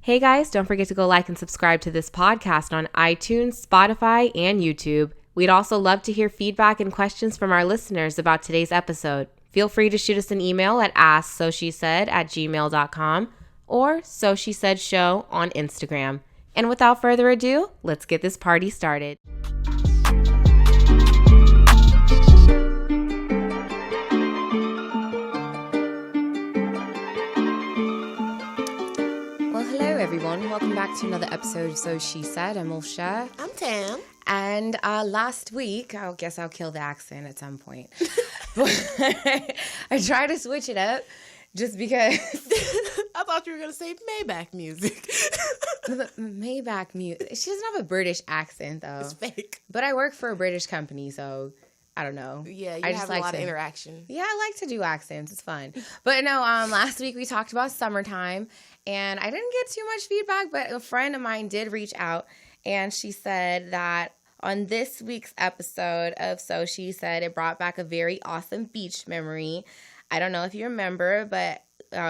Hey guys, don't forget to go like and subscribe to this podcast on iTunes, Spotify, and YouTube. We'd also love to hear feedback and questions from our listeners about today's episode. Feel free to shoot us an email at asksoSheSaid@gmail.com or SoSheSaidShow on Instagram. And without further ado, let's get this party started. Everyone, welcome back to another episode of So She Said. I'm Ulsha. I'm Tam. And last week, I guess I'll kill the accent at some point. I tried to switch it up just because. I thought you were going to say Maybach music. Maybach music. She doesn't have a British accent, though. It's fake. But I work for a British company, so I don't know. Yeah, you have a lot of interaction. Yeah, I like to do accents. It's fun. But no, last week we talked about summertime. And I didn't get too much feedback, but a friend of mine did reach out, and she said that on this week's episode of So She Said, it brought back a very awesome beach memory. I don't know if you remember, but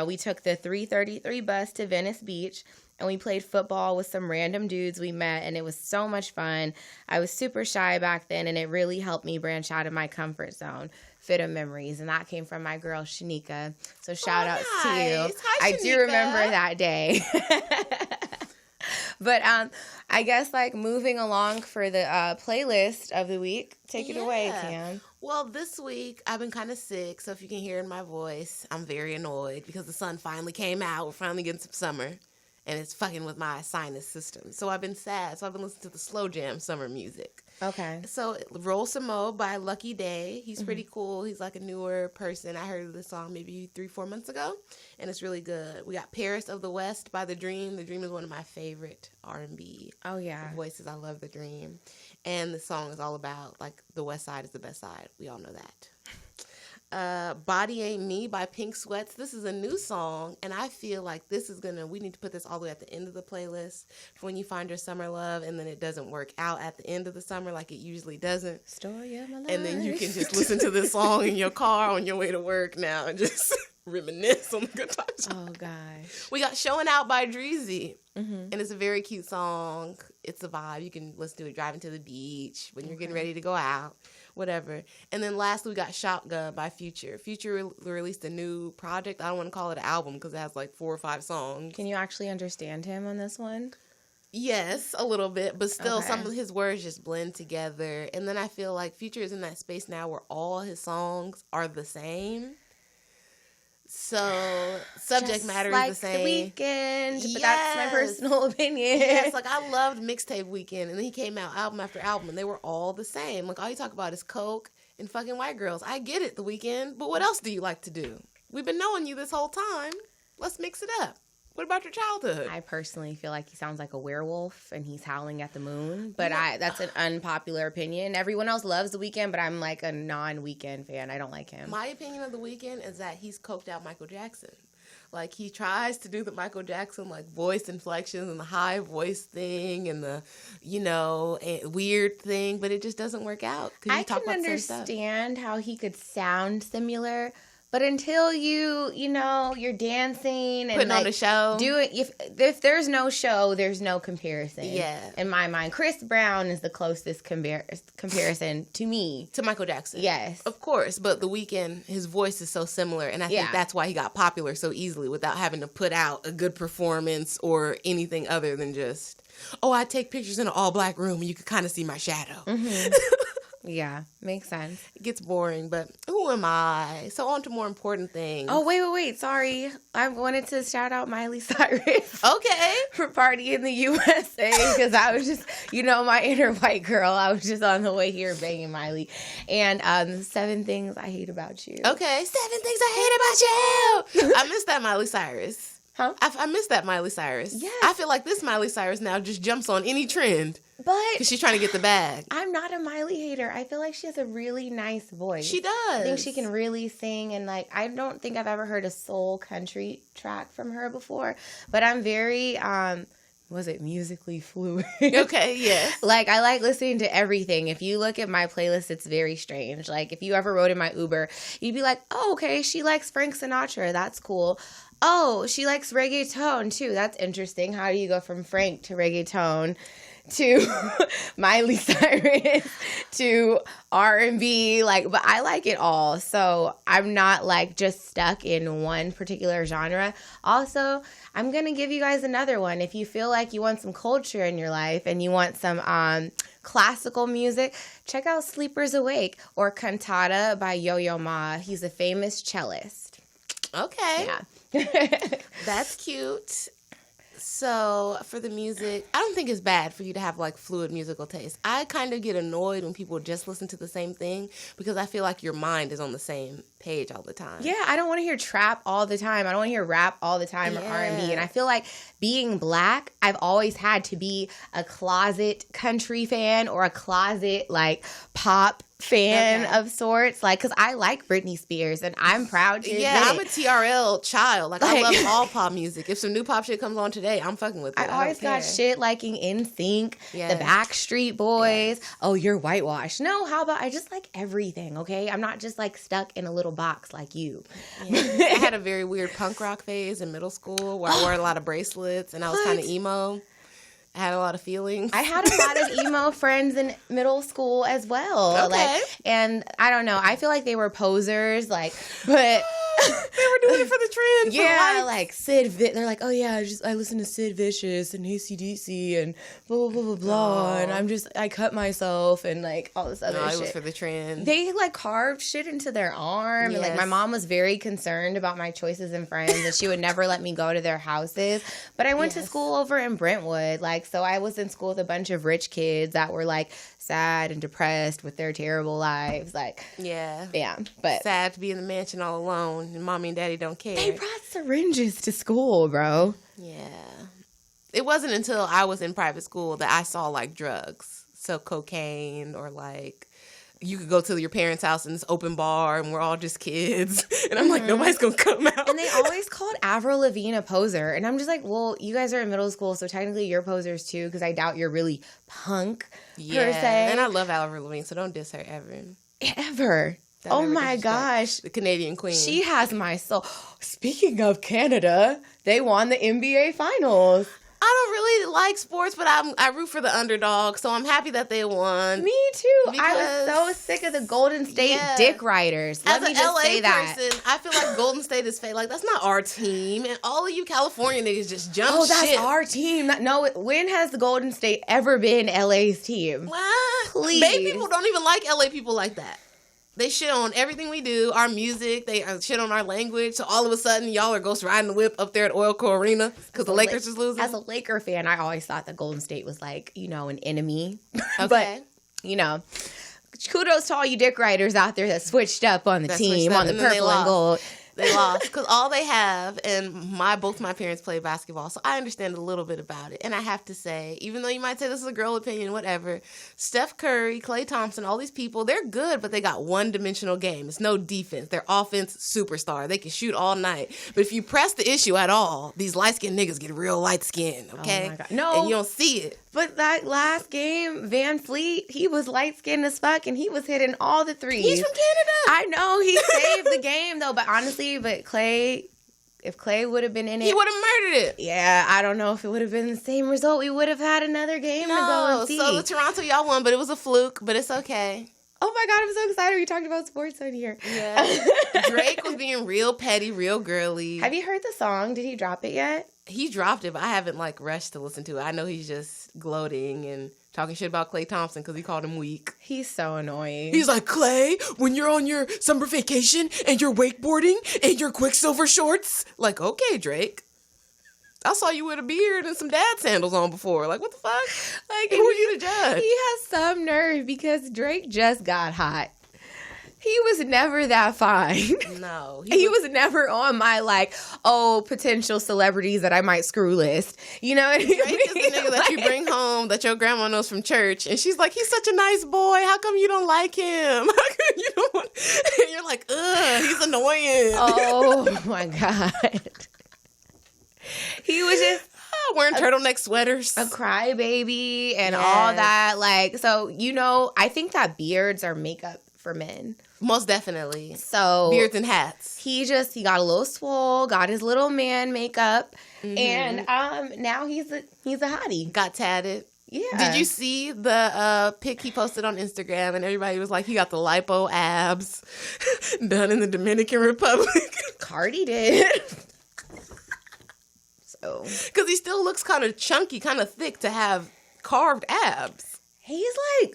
we took the 333 bus to Venice Beach, and we played football with some random dudes we met, and it was so much fun. I was super shy back then, and it really helped me branch out of my comfort zone. Fit of memories, and that came from my girl Shanika. So shout outs to you. Hi, I do remember that day. But I guess like moving along for the playlist of the week. Take it away, Cam. Well, this week I've been kind of sick, so if you can hear in my voice, I'm very annoyed because the sun finally came out. We're finally getting some summer, and it's fucking with my sinus system. So I've been sad. So I've been listening to the slow jam summer music. Okay. So Roll Some Mo by Lucky Daye. He's pretty cool. He's like a newer person. I heard this song maybe 3-4 months ago, and it's really good. We got Paris of the West by The Dream. The Dream is one of my favorite R&B voices. I love The Dream. And the song is all about, like, the West Side is the best side. We all know that. Body Ain't Me by Pink Sweats. This is a new song, and I feel like we need to put this all the way at the end of the playlist for when you find your summer love, and then it doesn't work out at the end of the summer like it usually doesn't. Story of my life. And then you can just listen to this song in your car on your way to work now and just reminisce on the good times. Oh, gosh. We got Showin Out by Dreezy, and it's a very cute song. It's a vibe. You can listen to it driving to the beach, when you're getting ready to go out. Whatever. And then lastly, we got Shotgun by Future. Future released a new project. I don't want to call it an album because it has like 4 or 5 songs. Can you actually understand him on this one? Yes, a little bit, but still some of his words just blend together. And then I feel like Future is in that space now where all his songs are the same. So subject just matter like is the same. The Weeknd, but that's my personal opinion. Yes, like I loved Mixtape Weekend, and then he came out album after album, and they were all the same. Like all you talk about is coke and fucking white girls. I get it, The Weeknd, but what else do you like to do? We've been knowing you this whole time. Let's mix it up. What about your childhood? I personally feel like he sounds like a werewolf and he's howling at the moon, but that's an unpopular opinion. Everyone else loves The Weeknd, but I'm like a non-Weeknd fan. I don't like him. My opinion of The Weeknd is that he's coked out Michael Jackson. Like he tries to do the Michael Jackson like voice inflections and the high voice thing and the, weird thing, but it just doesn't work out. I can understand how he could sound similar. But until you're dancing and putting on a show, if there's no show, there's no comparison. Yeah, in my mind, Chris Brown is the closest comparison to me to Michael Jackson. Yes, of course. But The Weeknd, his voice is so similar, and I think that's why he got popular so easily without having to put out a good performance or anything other than just, I take pictures in an all black room and you could kind of see my shadow. Mm-hmm. Yeah, makes sense. It gets boring, but who am I? So on to more important things. Oh, wait. Sorry. I wanted to shout out Miley Cyrus. Okay. For Party in the USA, because I was just, my inner white girl. I was just on the way here banging Miley. And 7 Things I Hate About You. Okay, 7 Things I Hate About You. I miss that Miley Cyrus. Huh? I miss that Miley Cyrus. Yes. I feel like this Miley Cyrus now just jumps on any trend. But because she's trying to get the bag. I'm not a Miley hater. I feel like she has a really nice voice. She does. I think she can really sing, and I don't think I've ever heard a soul country track from her before. But I'm very musically fluid? Okay, yes. I like listening to everything. If you look at my playlist, it's very strange. If you ever rode in my Uber, you'd be like, oh, okay, she likes Frank Sinatra. That's cool. Oh, she likes reggaeton too. That's interesting. How do you go from Frank to reggaeton to Miley Cyrus to R&B? Like, but I like it all. So I'm not like just stuck in one particular genre. Also, I'm going to give you guys another one. If you feel like you want some culture in your life and you want some classical music, check out Sleepers Awake or Cantata by Yo-Yo Ma. He's a famous cellist. Okay. Yeah. That's cute. So for the music, I don't think it's bad for you to have like fluid musical taste. I kind of get annoyed when people just listen to the same thing because I feel like your mind is on the same page all the time. Yeah, I don't want to hear trap all the time. I don't want to hear rap all the time or R&B. And I feel like being Black, I've always had to be a closet country fan or a closet like pop fan of sorts, like, because I like Britney Spears and I'm proud to admit I'm a TRL child. Like, I love all pop music. If some new pop shit comes on today, I'm fucking with it. I always got shit liking NSYNC, the Backstreet Boys. Oh, you're whitewashed. No, how about I just like everything, okay? I'm not just like stuck in a little box like you. I had a very weird punk rock phase in middle school where I wore a lot of bracelets and I was kind of emo. I had a lot of feelings. I had a lot of emo friends in middle school as well. Okay. Like, and I don't know. I feel like they were posers, like, but they were doing it for the trend. Yeah, like they're like, oh yeah, I listen to Sid Vicious and AC/DC and blah blah blah blah blah, and I cut myself and like all this other shit. It was for the trend. They like carved shit into their arm, and like my mom was very concerned about my choices and friends, and she would never let me go to their houses. But I went to school over in Brentwood, like, so I was in school with a bunch of rich kids that were like sad and depressed with their terrible lives, like but sad to be in the mansion all alone and mommy and daddy don't care. They brought syringes to school, bro. Yeah. It wasn't until I was in private school that I saw like drugs, so cocaine, or like you could go to your parents' house in this open bar and we're all just kids. And I'm like, nobody's going to come out. And they always called Avril Lavigne a poser. And I'm just like, well, you guys are in middle school, so technically you're posers too, because I doubt you're really punk, per se. And I love Avril Lavigne, so don't diss her ever. Ever. Oh my gosh. The Canadian queen. She has my soul. Speaking of Canada, they won the NBA Finals. I don't really like sports, but I root for the underdog, so I'm happy that they won. Me too. I was so sick of the Golden State dick riders. Let me just say that. Person, I feel like Golden State is fake. Like, that's not our team, and all of you California niggas just jump shit. Oh, that's our team. No, when has the Golden State ever been LA's team? What? Please. Bay people don't even like LA people like that. They shit on everything we do, our music. They shit on our language. So all of a sudden, y'all are ghost riding the whip up there at Oil Co Arena because the Lakers is losing. As a Laker fan, I always thought that Golden State was like, an enemy. Okay. But, kudos to all you dick riders out there that switched up on the team, on the purple and gold. They lost because all they have, and both my parents play basketball, so I understand a little bit about it. And I have to say, even though you might say this is a girl opinion, whatever, Steph Curry, Klay Thompson, all these people, they're good, but they got one-dimensional game. It's no defense. They're offense superstar. They can shoot all night. But if you press the issue at all, these light-skinned niggas get real light-skinned, okay? Oh my God. No. And you don't see it. But that last game, Van Fleet, he was light-skinned as fuck, and he was hitting all the threes. He's from Canada. I know. He saved the game, though. But honestly, Klay, if Klay would have been in it, he would have murdered it. Yeah, I don't know if it would have been the same result. We would have had another game to go and see. So the Toronto, y'all won, but it was a fluke, but it's okay. Oh my God, I'm so excited we talked about sports on here. Yeah. Drake was being real petty, real girly. Have you heard the song? Did he drop it yet? He dropped it, but I haven't rushed to listen to it. I know he's just gloating and talking shit about Klay Thompson because he called him weak. He's so annoying. He's like, Klay, when you're on your summer vacation and you're wakeboarding and your Quicksilver shorts. Like, okay, Drake. I saw you with a beard and some dad sandals on before. Like, what the fuck? Like, who are you to judge? He has some nerve because Drake just got hot. He was never that fine. No. He was never on my, potential celebrities that I might screw list. You know what I mean? Drake is the nigga that you bring home that your grandma knows from church. And she's like, he's such a nice boy. How come you don't like him? How come you don't want... And you're like, ugh, he's annoying. Oh, my God. He was just... wearing turtleneck sweaters. A crybaby and all that. So, I think that beards are makeup for men. Most definitely. So beards and hats. He got a little swole, got his little man makeup, and now he's a hottie. Got tatted. Yeah. Did you see the pic he posted on Instagram? And everybody was like, he got the lipo abs done in the Dominican Republic. Cardi did. So, because he still looks kind of chunky, kind of thick to have carved abs. He's like,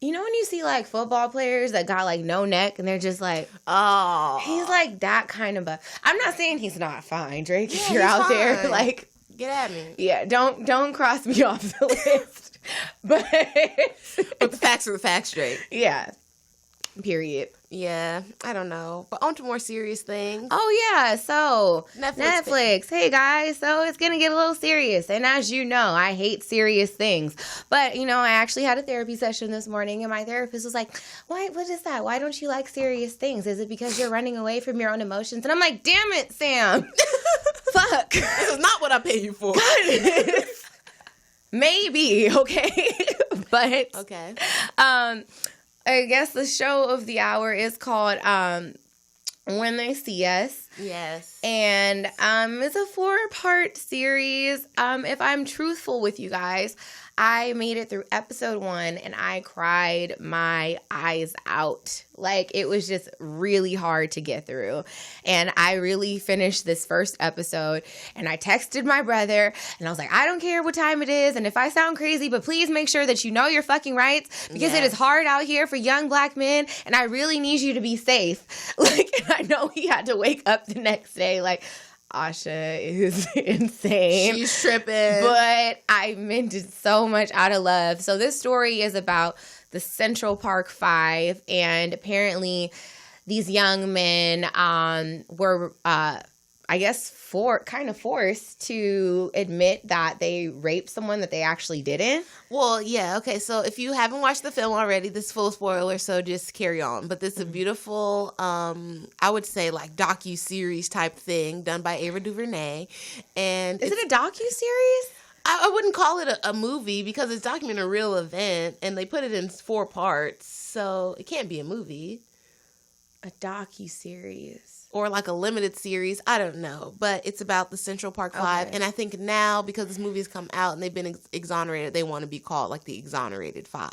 you know when you see like football players that got like no neck and they're just like, oh, he's like that kind of I'm not saying he's not fine, Drake. Yeah, if you're out fine. there, like, get at me. Yeah, don't cross me off the list. But the facts are the facts, Drake. Yeah. Period. Yeah, I don't know. But on to more serious things. Oh, yeah. So, Netflix. Hey, guys. So, it's going to get a little serious. And as you know, I hate serious things. But, you know, I actually had a therapy session this morning, and my therapist was like, what is that? Why don't you like serious things? Is it because you're running away from your own emotions? And I'm like, damn it, Sam. Fuck. This is not what I pay you for. Maybe, okay? But, okay. I guess the show of the hour is called When They See Us. Yes. And it's a 4-part series. If I'm truthful with you guys, I made it through episode 1 and I cried my eyes out. Like, it was just really hard to get through. And I really finished this first episode and I texted my brother and I was like, I don't care what time it is and if I sound crazy, but please make sure that you know your fucking rights because it is hard out here for young black men and I really need you to be safe. Like, and I know he had to wake up the next day like, Asha is insane. She's tripping. But I meant it so much out of love. So this story is about the Central Park 5, and apparently these young men were, I guess, forced to admit that they raped someone that they actually didn't. Well, yeah, okay, so if you haven't watched the film already, this is full spoiler, so just carry on. But this is a beautiful, I would say, like, docu-series type thing done by Ava DuVernay. And is it a docu-series? I wouldn't call it a movie because it's documenting a real event, and they put it in 4 parts, so it can't be a movie. A docu-series. Or like a limited series. I don't know. But it's about the Central Park 5. Okay. And I think now, because this movie has come out and they've been exonerated, they want to be called like the Exonerated 5.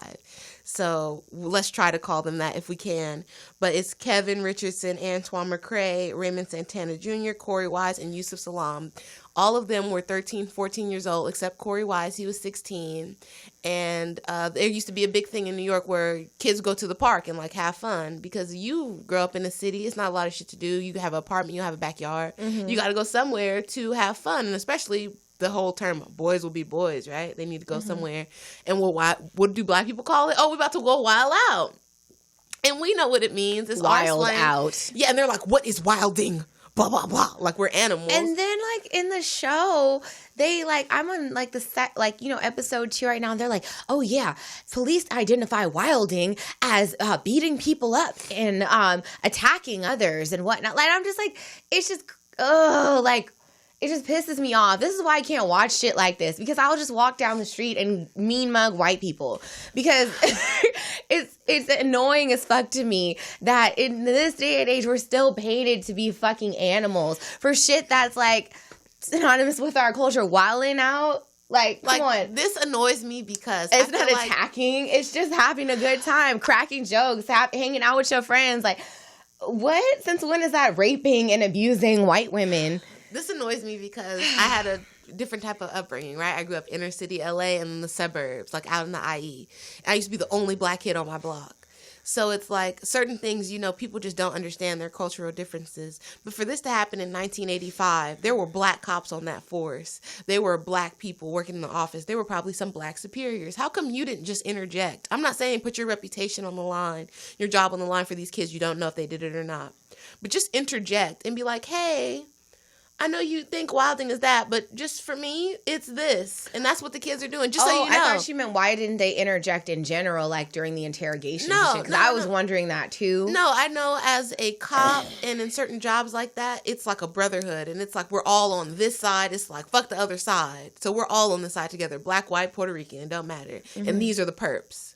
So let's try to call them that if we can. But it's Kevin Richardson, Antoine McCrae, Raymond Santana Jr., Corey Wise, and Yusuf Salam. All of them were 13, 14 years old, except Corey Wise. He was 16. And there used to be a big thing in New York where kids go to the park and, like, have fun. Because you grow up in the city, it's not a lot of shit to do. You have an apartment, you have a backyard. Mm-hmm. You got to go somewhere to have fun. And especially the whole term, boys will be boys, right? They need to go somewhere. And what do black people call it? Oh, we're about to go wild out. And we know what it means. It's wild out. Yeah, and they're like, what is wilding? Blah, blah, blah. Like, we're animals. And then, like, in the show, they, like, I'm on, like, the set, like, you know, episode 2 right now, and they're like, oh, yeah, police identify wilding as beating people up and attacking others and whatnot. Like, I'm just like, it's just, like, it just pisses me off. This is why I can't watch shit like this, because I'll just walk down the street and mean mug white people, because it's annoying as fuck to me that in this day and age we're still painted to be fucking animals for shit that's like synonymous with our culture. Wilding out. Like, come on. This annoys me because it's not attacking. It's just having a good time, cracking jokes, hanging out with your friends. Like, what? Since when is that raping and abusing white women? This annoys me because I had a different type of upbringing, right? I grew up inner city LA and in the suburbs, like out in the IE. And I used to be the only black kid on my block. So it's like certain things, you know, people just don't understand their cultural differences. But for this to happen in 1985, there were black cops on that force. There were black people working in the office. There were probably some black superiors. How come you didn't just interject? I'm not saying put your reputation on the line, your job on the line for these kids. You don't know if they did it or not. But just interject and be like, hey, I know you think wilding is that, but just for me, it's this. And that's what the kids are doing, just so you know. I thought she meant why didn't they interject in general, like during the interrogation? No, because I was wondering that too. No, I know as a cop and in certain jobs like that, it's like a brotherhood. And it's like we're all on this side. It's like, fuck the other side. So we're all on this side together. Black, white, Puerto Rican, it don't matter. Mm-hmm. And these are the perps.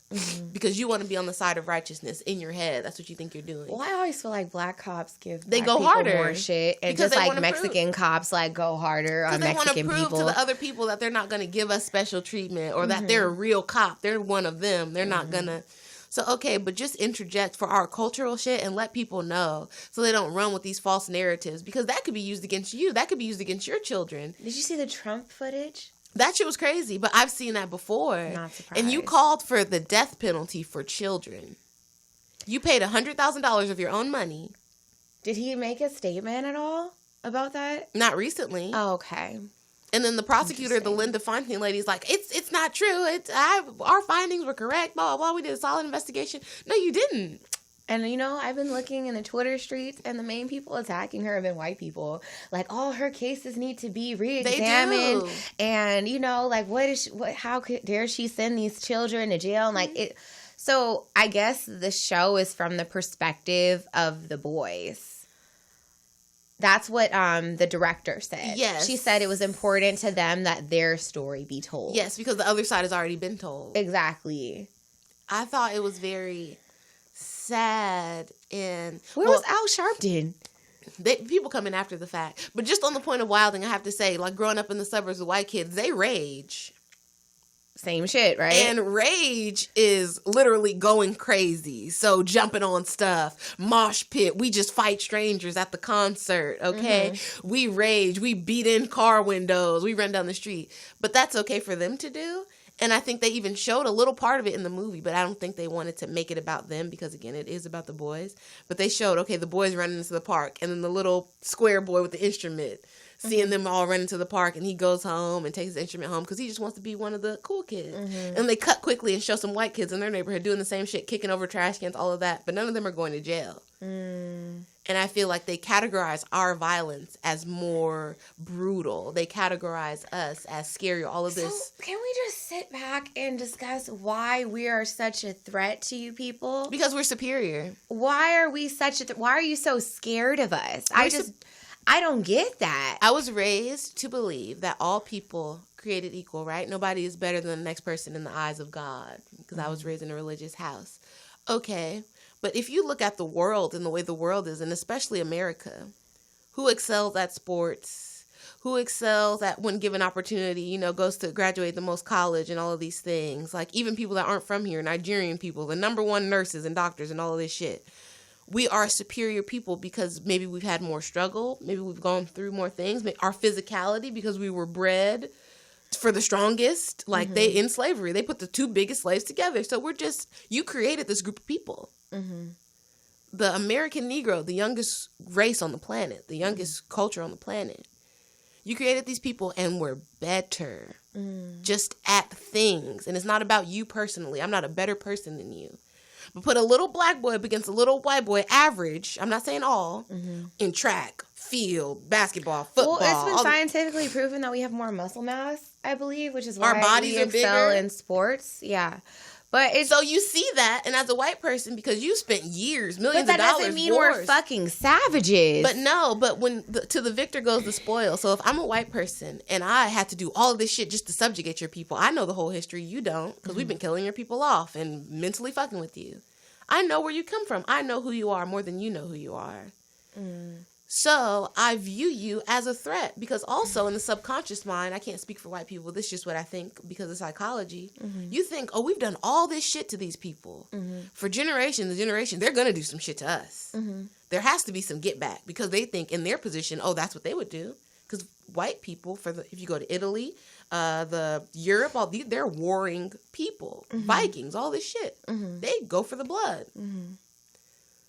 because you want to be on the side of righteousness in your head. That's what you think you're doing. Well, I always feel like black cops give they black go people harder more shit, and because just like Mexican cops like go harder on Mexican people. They want to prove to the other people that they're not going to give us special treatment or that they're a real cop. They're one of them. They're not gonna. So, okay, but just interject for our cultural shit and let people know so they don't run with these false narratives, because that could be used against you. That could be used against your children. Did you see the Trump footage? That shit was crazy, but I've seen that before. Not surprised. And you called for the death penalty for children. You paid $100,000 of your own money. Did he make a statement at all about that? Not recently. Oh, okay. And then the prosecutor, the Linda Fontaine lady, is like, it's not true. Our findings were correct. Blah, blah, blah. We did a solid investigation. No, you didn't. And, you know, I've been looking in the Twitter streets, and the main people attacking her have been white people. Like, all her cases need to be re-examined. They do. And, you know, like, how dare she send these children to jail? And, like, it. So, I guess the show is from the perspective of the boys. That's what the director said. Yes. She said it was important to them that their story be told. Yes, because the other side has already been told. Exactly. I thought it was very sad. And Where was Al Sharpton? People come in after the fact. But just on the point of wilding, I have to say, like, growing up in the suburbs with white kids, they rage. Same shit, right? And rage is literally going crazy. So jumping on stuff, mosh pit. We just fight strangers at the concert, okay? We rage. We beat in car windows. We run down the street. But that's okay for them to do. And I think they even showed a little part of it in the movie, but I don't think they wanted to make it about them because, again, it is about the boys. But they showed, okay, the boys running into the park, and then the little square boy with the instrument, seeing them all run into the park, and he goes home and takes his instrument home because he just wants to be one of the cool kids. And they cut quickly and show some white kids in their neighborhood doing the same shit, kicking over trash cans, all of that, but none of them are going to jail. And I feel like they categorize our violence as more brutal. They categorize us as scary. All of this. So can we just sit back and discuss why we are such a threat to you people? Because we're superior. Why are we such a why are you so scared of us? I don't get that. I was raised to believe that all people created equal, right? Nobody is better than the next person in the eyes of God, because I was raised in a religious house. Okay. But if you look at the world and the way the world is, and especially America, who excels at sports, who excels at, when given opportunity, you know, goes to graduate the most college and all of these things, like even people that aren't from here, Nigerian people, the number one nurses and doctors and all of this shit. We are superior people because maybe we've had more struggle, maybe we've gone through more things, our physicality, because we were bred for the strongest, like they in slavery, they put the two biggest slaves together. So you created this group of people. The American Negro, the youngest race on the planet, the youngest culture on the planet. You created these people and we're better just at things. And it's not about you personally. I'm not a better person than you. But put a little black boy up against a little white boy, average, I'm not saying all, in track, field, basketball, football. Well, it's been scientifically proven that we have more muscle mass, I believe, which is why our bodies we are excel bigger in sports. Yeah. But so you see that, and as a white person, because you spent years, millions of dollars, but that doesn't mean we're fucking savages. But when to the victor goes the spoil. So if I'm a white person and I had to do all of this shit just to subjugate your people, I know the whole history. You don't, because we've been killing your people off and mentally fucking with you. I know where you come from. I know who you are more than you know who you are. So I view you as a threat, because also in the subconscious mind, I can't speak for white people. This is just what I think because of psychology. You think, oh, we've done all this shit to these people for generations and generations. They're going to do some shit to us. There has to be some get back, because they think in their position, oh, that's what they would do. Because white people, if you go to Italy, Europe, they're warring people, Vikings, all this shit. They go for the blood.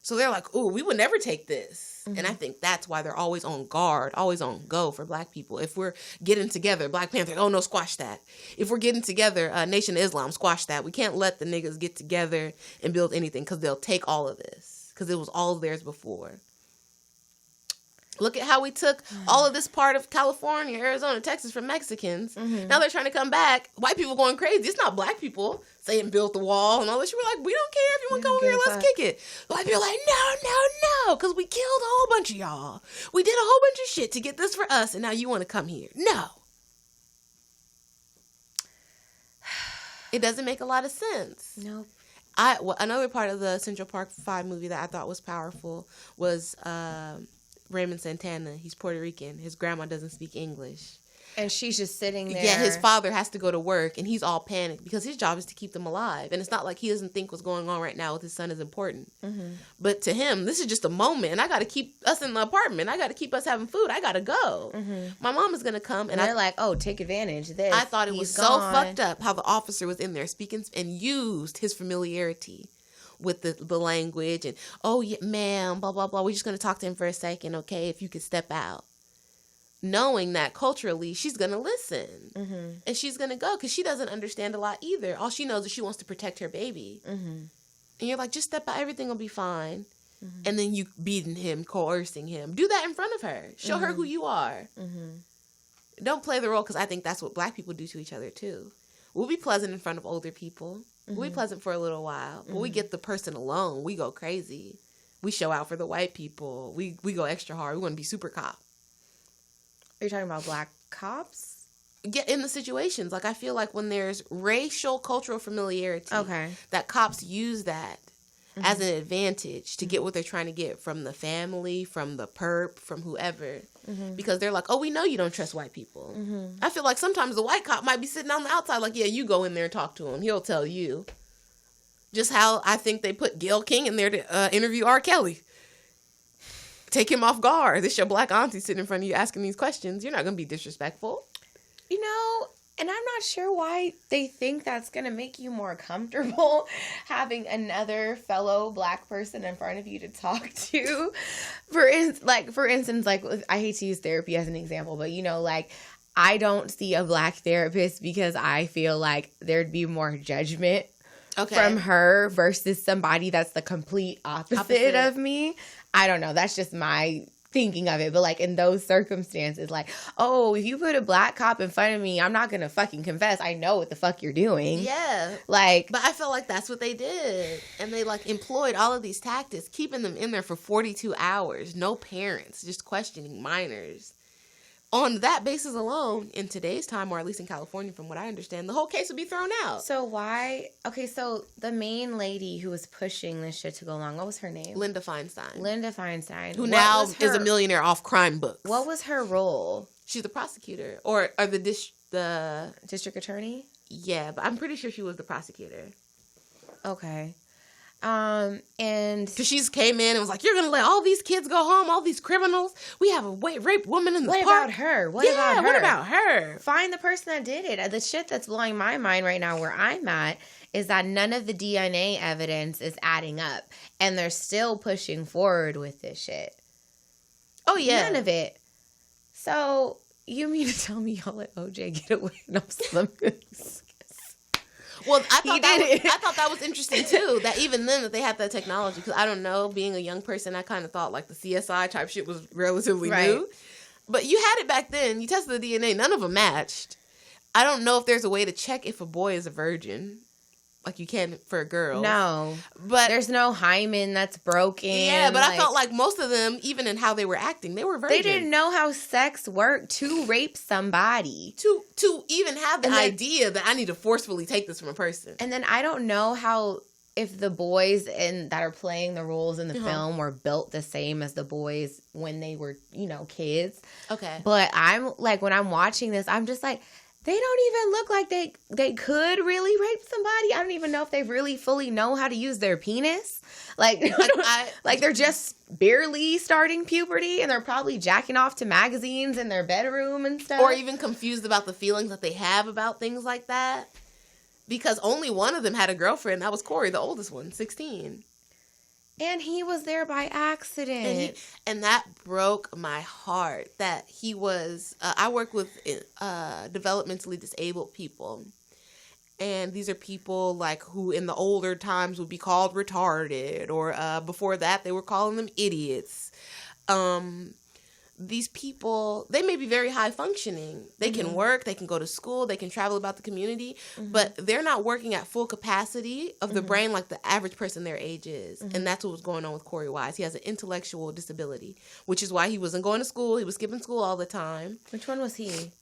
So they're like, ooh, we would never take this. And I think that's why they're always on guard, always on go for black people. If we're getting together, Black Panther, oh no, squash that. If we're getting together, Nation of Islam, squash that. We can't let the niggas get together and build anything, because they'll take all of this, because it was all theirs before. Look at how we took all of this part of California, Arizona, Texas from Mexicans. Now they're trying to come back. White people going crazy. It's not black people saying build the wall and all this. We're like, we don't care if you want to come over here, let's kick it. White people are like, no, because we killed a whole bunch of y'all. We did a whole bunch of shit to get this for us, and now you want to come here. No. It doesn't make a lot of sense. Nope. Another part of the Central Park 5 movie that I thought was powerful was Raymond Santana. He's Puerto Rican. His grandma doesn't speak English. And she's just sitting there. Yeah, his father has to go to work, and he's all panicked because his job is to keep them alive. And it's not like he doesn't think what's going on right now with his son is important. Mm-hmm. But to him, this is just a moment, and I got to keep us in the apartment. I got to keep us having food. I got to go. Mm-hmm. My mom is going to come. And they're like, oh, take advantage of this. I thought it was so fucked up how the officer was in there speaking and used his familiarity with the language. And, oh, yeah, ma'am, blah, blah, blah. We're just going to talk to him for a second, okay, if you could step out. Knowing that culturally she's going to listen and she's going to go because she doesn't understand a lot either. All she knows is she wants to protect her baby. And you're like, just step out. Everything will be fine. And then you beating him, coercing him. Do that in front of her. Show her who you are. Don't play the role because I think that's what black people do to each other too. We'll be pleasant in front of older people. We'll be pleasant for a little while. But we get the person alone. We go crazy. We show out for the white people. We go extra hard. We want to be super cop. Are you talking about black cops? Yeah, in the situations. Like, I feel like when there's racial, cultural familiarity, that cops use that as an advantage to get what they're trying to get from the family, from the perp, from whoever. Because they're like, oh, we know you don't trust white people. I feel like sometimes the white cop might be sitting on the outside like, yeah, you go in there and talk to him. He'll tell you. Just how I think they put Gayle King in there to interview R. Kelly. Take him off guard. This your black auntie sitting in front of you asking these questions. You're not going to be disrespectful. You know, and I'm not sure why they think that's going to make you more comfortable having another fellow black person in front of you to talk to. For instance, like, I hate to use therapy as an example, but, you know, like, I don't see a black therapist because I feel like there'd be more judgment from her versus somebody that's the complete opposite of me. I don't know. That's just my thinking of it. But, like, in those circumstances, like, oh, if you put a black cop in front of me, I'm not going to fucking confess. I know what the fuck you're doing. Yeah. Like. But I feel like that's what they did. And they, like, employed all of these tactics, keeping them in there for 42 hours. No parents. Just questioning minors. On that basis alone, in today's time, or at least in California, from what I understand, the whole case would be thrown out. So why? Okay, so the main lady who was pushing this shit to go along, what was her name? Linda Feinstein. Who now is a millionaire off crime books. What was her role? She's the prosecutor. Or the district attorney? Yeah, but I'm pretty sure she was the prosecutor. Okay. And because she came in and was like, you're gonna let all these kids go home, all these criminals. We have a raped woman in the park. What about her? Find the person that did it. The shit that's blowing my mind right now where I'm at is that none of the DNA evidence is adding up, and they're still pushing forward with this shit. Oh yeah, none of it. So you mean to tell me y'all let OJ get away? No, Well, I thought that was interesting too. That even then that they had that technology, because I don't know, being a young person, I kind of thought like the CSI type shit was relatively new. But you had it back then. You tested the DNA. None of them matched. I don't know if there's a way to check if a boy is a virgin, like you can for a girl. No, but there's no hymen that's broken. Yeah, but I felt like most of them, even in how they were acting, they were virgins. They didn't know how sex worked to rape somebody. To even have the idea that I need to forcefully take this from a person. And then I don't know how, if the boys that are playing the roles in the film were built the same as the boys when they were, kids. Okay. But I'm like, when I'm watching this, I'm just like, they don't even look like they could really rape somebody. I don't even know if they really fully know how to use their penis. Like they're just barely starting puberty, and they're probably jacking off to magazines in their bedroom and stuff. Or even confused about the feelings that they have about things like that. Because only one of them had a girlfriend. That was Corey, the oldest one, 16. And he was there by accident. And that broke my heart that he was... I work with developmentally disabled people. And these are people like who in the older times would be called retarded. Or before that, they were calling them idiots. These people, they may be very high functioning. They can work, they can go to school, they can travel about the community, but they're not working at full capacity of the brain like the average person their age is. And that's what was going on with Corey Wise. He has an intellectual disability, which is why he wasn't going to school. He was skipping school all the time. Which one was he?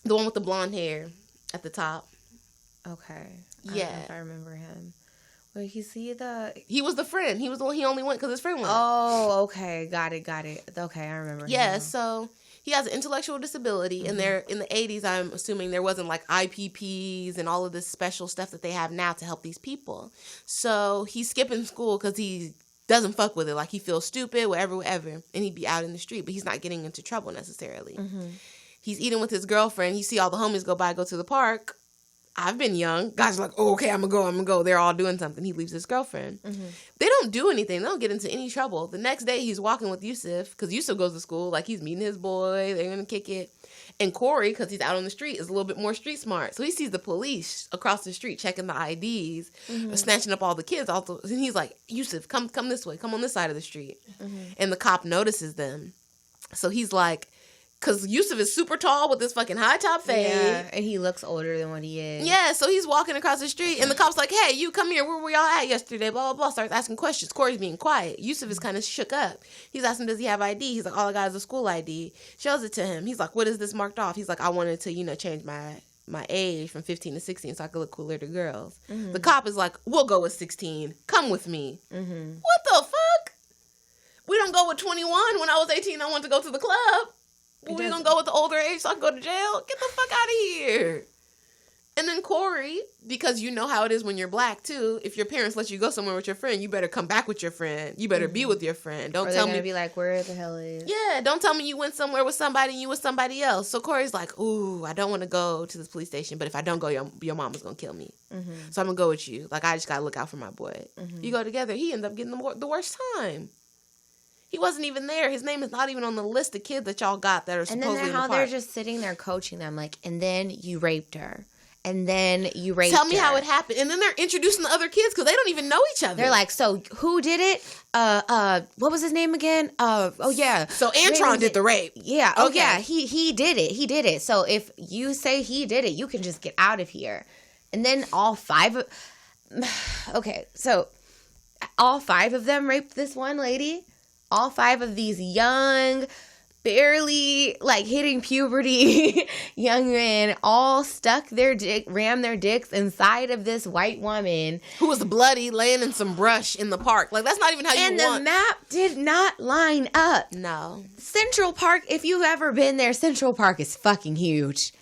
The one with the blonde hair at the top. Okay. Yeah. I don't know if I remember him. Wait, He was the friend. He was the one. He only went because his friend went. Oh, okay. Got it. Okay, I remember him. Yeah, so he has an intellectual disability, and there in the 80s, I'm assuming there wasn't like IPPs and all of this special stuff that they have now to help these people. So he's skipping school because he doesn't fuck with it. Like, he feels stupid, whatever, and he'd be out in the street, but he's not getting into trouble necessarily. He's eating with his girlfriend. You see all the homies go to the park. I've been young. Guys are like, oh, okay, I'm gonna go. They're all doing something. He leaves his girlfriend. They don't do anything. They don't get into any trouble. The next day, he's walking with Yusuf, because Yusuf goes to school. Like, he's meeting his boy. They're gonna kick it. And Corey, because he's out on the street, is a little bit more street smart. So he sees the police across the street checking the IDs, snatching up all the kids. And he's like, Yusuf, come this way. Come on this side of the street. And the cop notices them. So he's like, because Yusuf is super tall with this fucking high top fade. Yeah, and he looks older than what he is. Yeah, so he's walking across the street, and the cop's like, hey, you come here. Where were y'all at yesterday? Blah, blah, blah. Starts asking questions. Corey's being quiet. Yusuf is kind of shook up. He's asking, does he have ID? He's like, all I got is a school ID. Shows it to him. He's like, what is this marked off? He's like, I wanted to, change my age from 15 to 16 so I could look cooler to girls. The cop is like, we'll go with 16. Come with me. What the fuck? We don't go with 21. When I was 18, I wanted to go to the club. We're going to go with the older age so I can go to jail? Get the fuck out of here. And then Corey, because you know how it is when you're black, too. If your parents let you go somewhere with your friend, you better come back with your friend. You better be with your friend. Don't tell me. Be like, where the hell is? Yeah, don't tell me you went somewhere with somebody and you with somebody else. So Corey's like, ooh, I don't want to go to this police station, but if I don't go, your mama's going to kill me. So I'm going to go with you. Like, I just got to look out for my boy. You go together, he ends up getting the worst time. He wasn't even there. His name is not even on the list of kids that y'all got that are supposedly in the park. They're just sitting there coaching them, like, and then you raped her. And then you raped her. Tell me her. how it happened. And then they're introducing the other kids because they don't even know each other. They're like, so who did it? What was his name again? Oh, yeah. So Antron did the rape. Yeah. Oh, okay. Yeah. He did it. He did it. So if you say he did it, you can just get out of here. And then all five of... Okay, so all five of them raped this one lady. All five of these young, barely like hitting puberty young men all rammed their dicks inside of this white woman who was bloody, laying in some brush in the park. Like, that's not even how you want. And the map did not line up. No. Central Park, if you've ever been there, Central Park is fucking huge.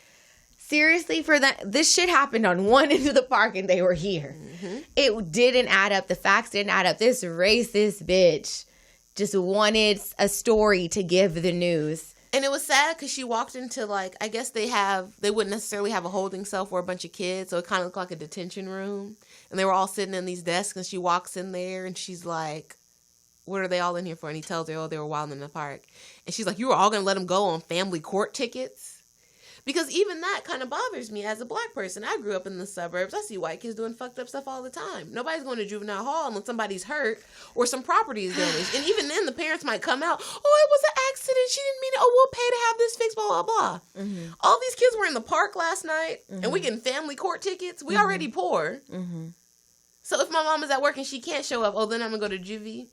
Seriously, this shit happened on one end of the park and they were here. It didn't add up. The facts didn't add up. This racist bitch just wanted a story to give the news. And it was sad because she walked into, like, I guess they wouldn't necessarily have a holding cell for a bunch of kids, so it kind of looked like a detention room. And they were all sitting in these desks, and she walks in there, and she's like, what are they all in here for? And he tells her, oh, they were wild in the park. And she's like, you were all going to let them go on family court tickets? Because even that kind of bothers me as a black person. I grew up in the suburbs. I see white kids doing fucked up stuff all the time. Nobody's going to juvenile hall unless somebody's hurt or some property is damaged. And even then, the parents might come out, oh, it was an accident. She didn't mean it. Oh, we'll pay to have this fixed, blah, blah, blah. All these kids were in the park last night, and we getting family court tickets. We already poor. So if my mom is at work and she can't show up, oh, then I'm going to go to juvie.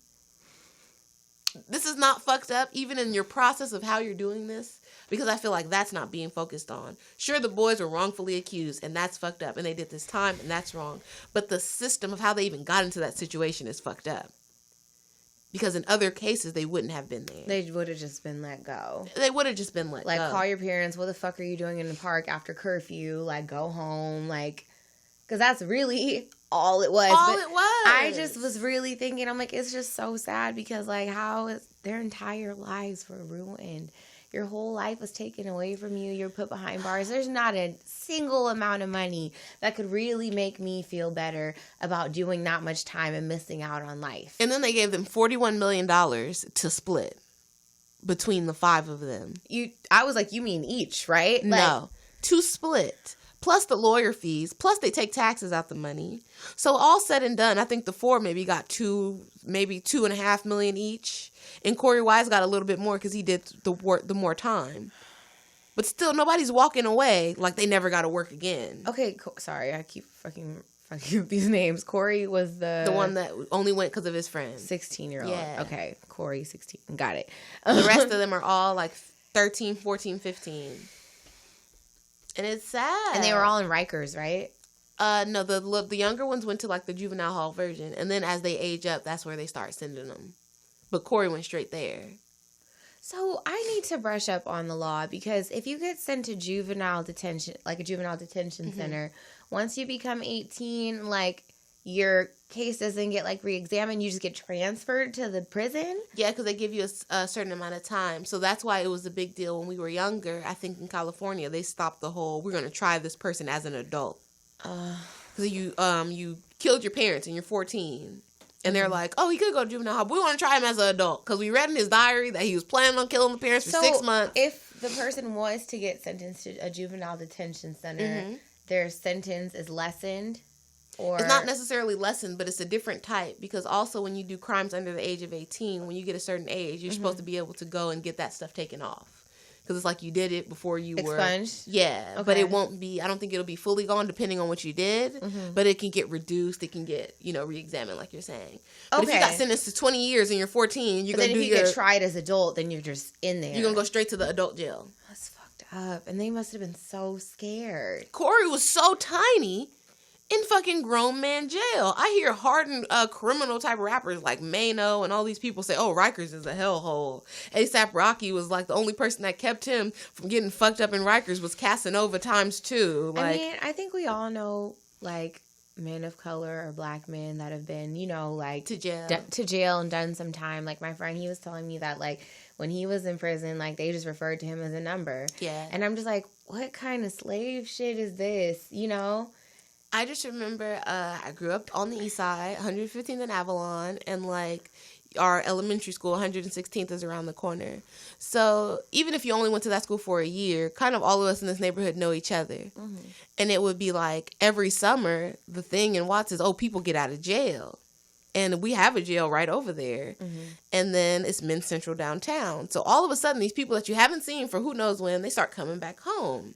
This is not fucked up, even in your process of how you're doing this. Because I feel like that's not being focused on. Sure, the boys were wrongfully accused, and that's fucked up. And they did this time, and that's wrong. But the system of how they even got into that situation is fucked up. Because in other cases, they wouldn't have been there. They would have just been let go. They would have just been let go. Like, call your parents. What the fuck are you doing in the park after curfew? Like, go home. Like, because that's really all it was. All it was. I just was really thinking, I'm like, it's just so sad because, like, how is their entire lives were ruined. Your whole life was taken away from you. You're put behind bars. There's not a single amount of money that could really make me feel better about doing that much time and missing out on life. And then they gave them $41 million to split between the five of them. I was like, you mean each, right? No, to split. Plus the lawyer fees. Plus they take taxes out the money. So all said and done, I think the four maybe got $2.5 million each. And Corey Wise got a little bit more because he did the more time. But still, nobody's walking away like they never got to work again. Okay, sorry. I keep fucking up these names. Corey was the one that only went because of his friend. 16-year-old. Yeah. Okay, Corey, 16. Got it. The rest of them are all like 13, 14, 15. And it's sad. And they were all in Rikers, right? No, the younger ones went to like the juvenile hall version, and then as they age up, that's where they start sending them. But Corey went straight there. So I need to brush up on the law, because if you get sent to juvenile detention, like a juvenile detention center, once you become 18, like your case doesn't get like re-examined, you just get transferred to the prison. Yeah, because they give you a certain amount of time. So that's why it was a big deal when we were younger. I think in California they stopped the whole, we're going to try this person as an adult. Because you killed your parents and you're 14. And they're like, oh, he could go to juvenile hall, but we want to try him as an adult. Because we read in his diary that he was planning on killing the parents for 6 months. If the person was to get sentenced to a juvenile detention center, their sentence is lessened? Or it's not necessarily lessened, but it's a different type. Because also when you do crimes under the age of 18, when you get a certain age, you're supposed to be able to go and get that stuff taken off. Because it's like you did it before you were expunged. Yeah, okay. But it won't be. I don't think it'll be fully gone, depending on what you did. But it can get reduced. It can get re-examined, like you're saying. But if you got sentenced to 20 years and you're 14, you're gonna if you get tried as adult, then you're just in there. You're gonna go straight to the adult jail. That's fucked up. And they must have been so scared. Corey was so tiny in fucking grown man jail. I hear hardened criminal type rappers like Mano and all these people say, oh, Rikers is a hellhole. A$AP Rocky was like the only person that kept him from getting fucked up in Rikers was Casanova ×2. Like, I mean, I think we all know, like, men of color or black men that have been, like... to jail. To jail and done some time. Like, my friend, he was telling me that, like, when he was in prison, like, they just referred to him as a number. Yeah. And I'm just like, what kind of slave shit is this, I just remember I grew up on the east side, 115th and Avalon, and like our elementary school, 116th, is around the corner. So even if you only went to that school for a year, kind of all of us in this neighborhood know each other. And it would be like every summer, the thing in Watts is, oh, people get out of jail. And we have a jail right over there. And then it's Men's Central downtown. So all of a sudden, these people that you haven't seen for who knows when, they start coming back home.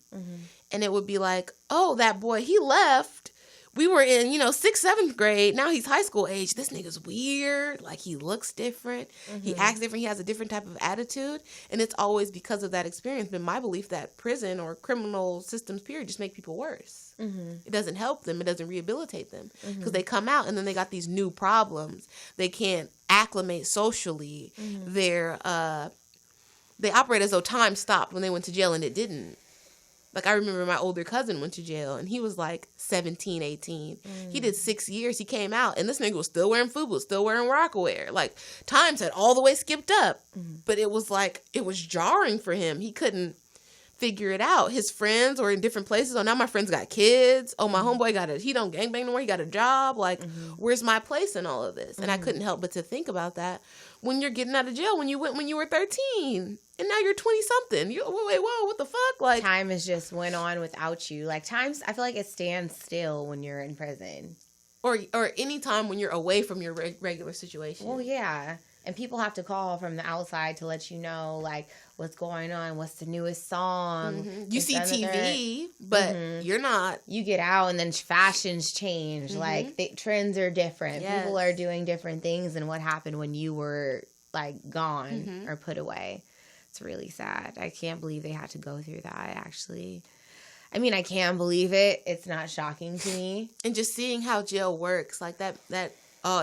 And it would be like, oh, that boy, he left. We were in, 6th, 7th grade. Now he's high school age. This nigga's weird. Like, he looks different. He acts different. He has a different type of attitude. And it's always because of that experience been my belief that prison or criminal systems, period, just make people worse. It doesn't help them. It doesn't rehabilitate them. Because they come out and then they got these new problems. They can't acclimate socially. They operate as though time stopped when they went to jail, and it didn't. Like, I remember my older cousin went to jail, and he was, like, 17, 18. He did 6 years. He came out, and this nigga was still wearing FUBU, still wearing Rocawear. Like, times had all the way skipped up. But it was, like, it was jarring for him. He couldn't figure it out. His friends were in different places. Oh, now my friends got kids. Oh, my homeboy he don't gangbang no more. He got a job. Like, where's my place in all of this? And I couldn't help but to think about that when you're getting out of jail, when you were 13. And now you're 20-something. Wait, whoa, what the fuck? Like, time has just went on without you. Like, I feel like it stands still when you're in prison. Or any time when you're away from your regular situation. Well, yeah. And people have to call from the outside to let you know, like, what's going on, what's the newest song. You see TV, but you're not. You get out, and then fashions change. Like, trends are different. Yes. People are doing different things than what happened when you were, like, gone or put away. It's really sad. I can't believe they had to go through that, actually. I mean, I can believe it. It's not shocking to me. And just seeing how jail works, like that it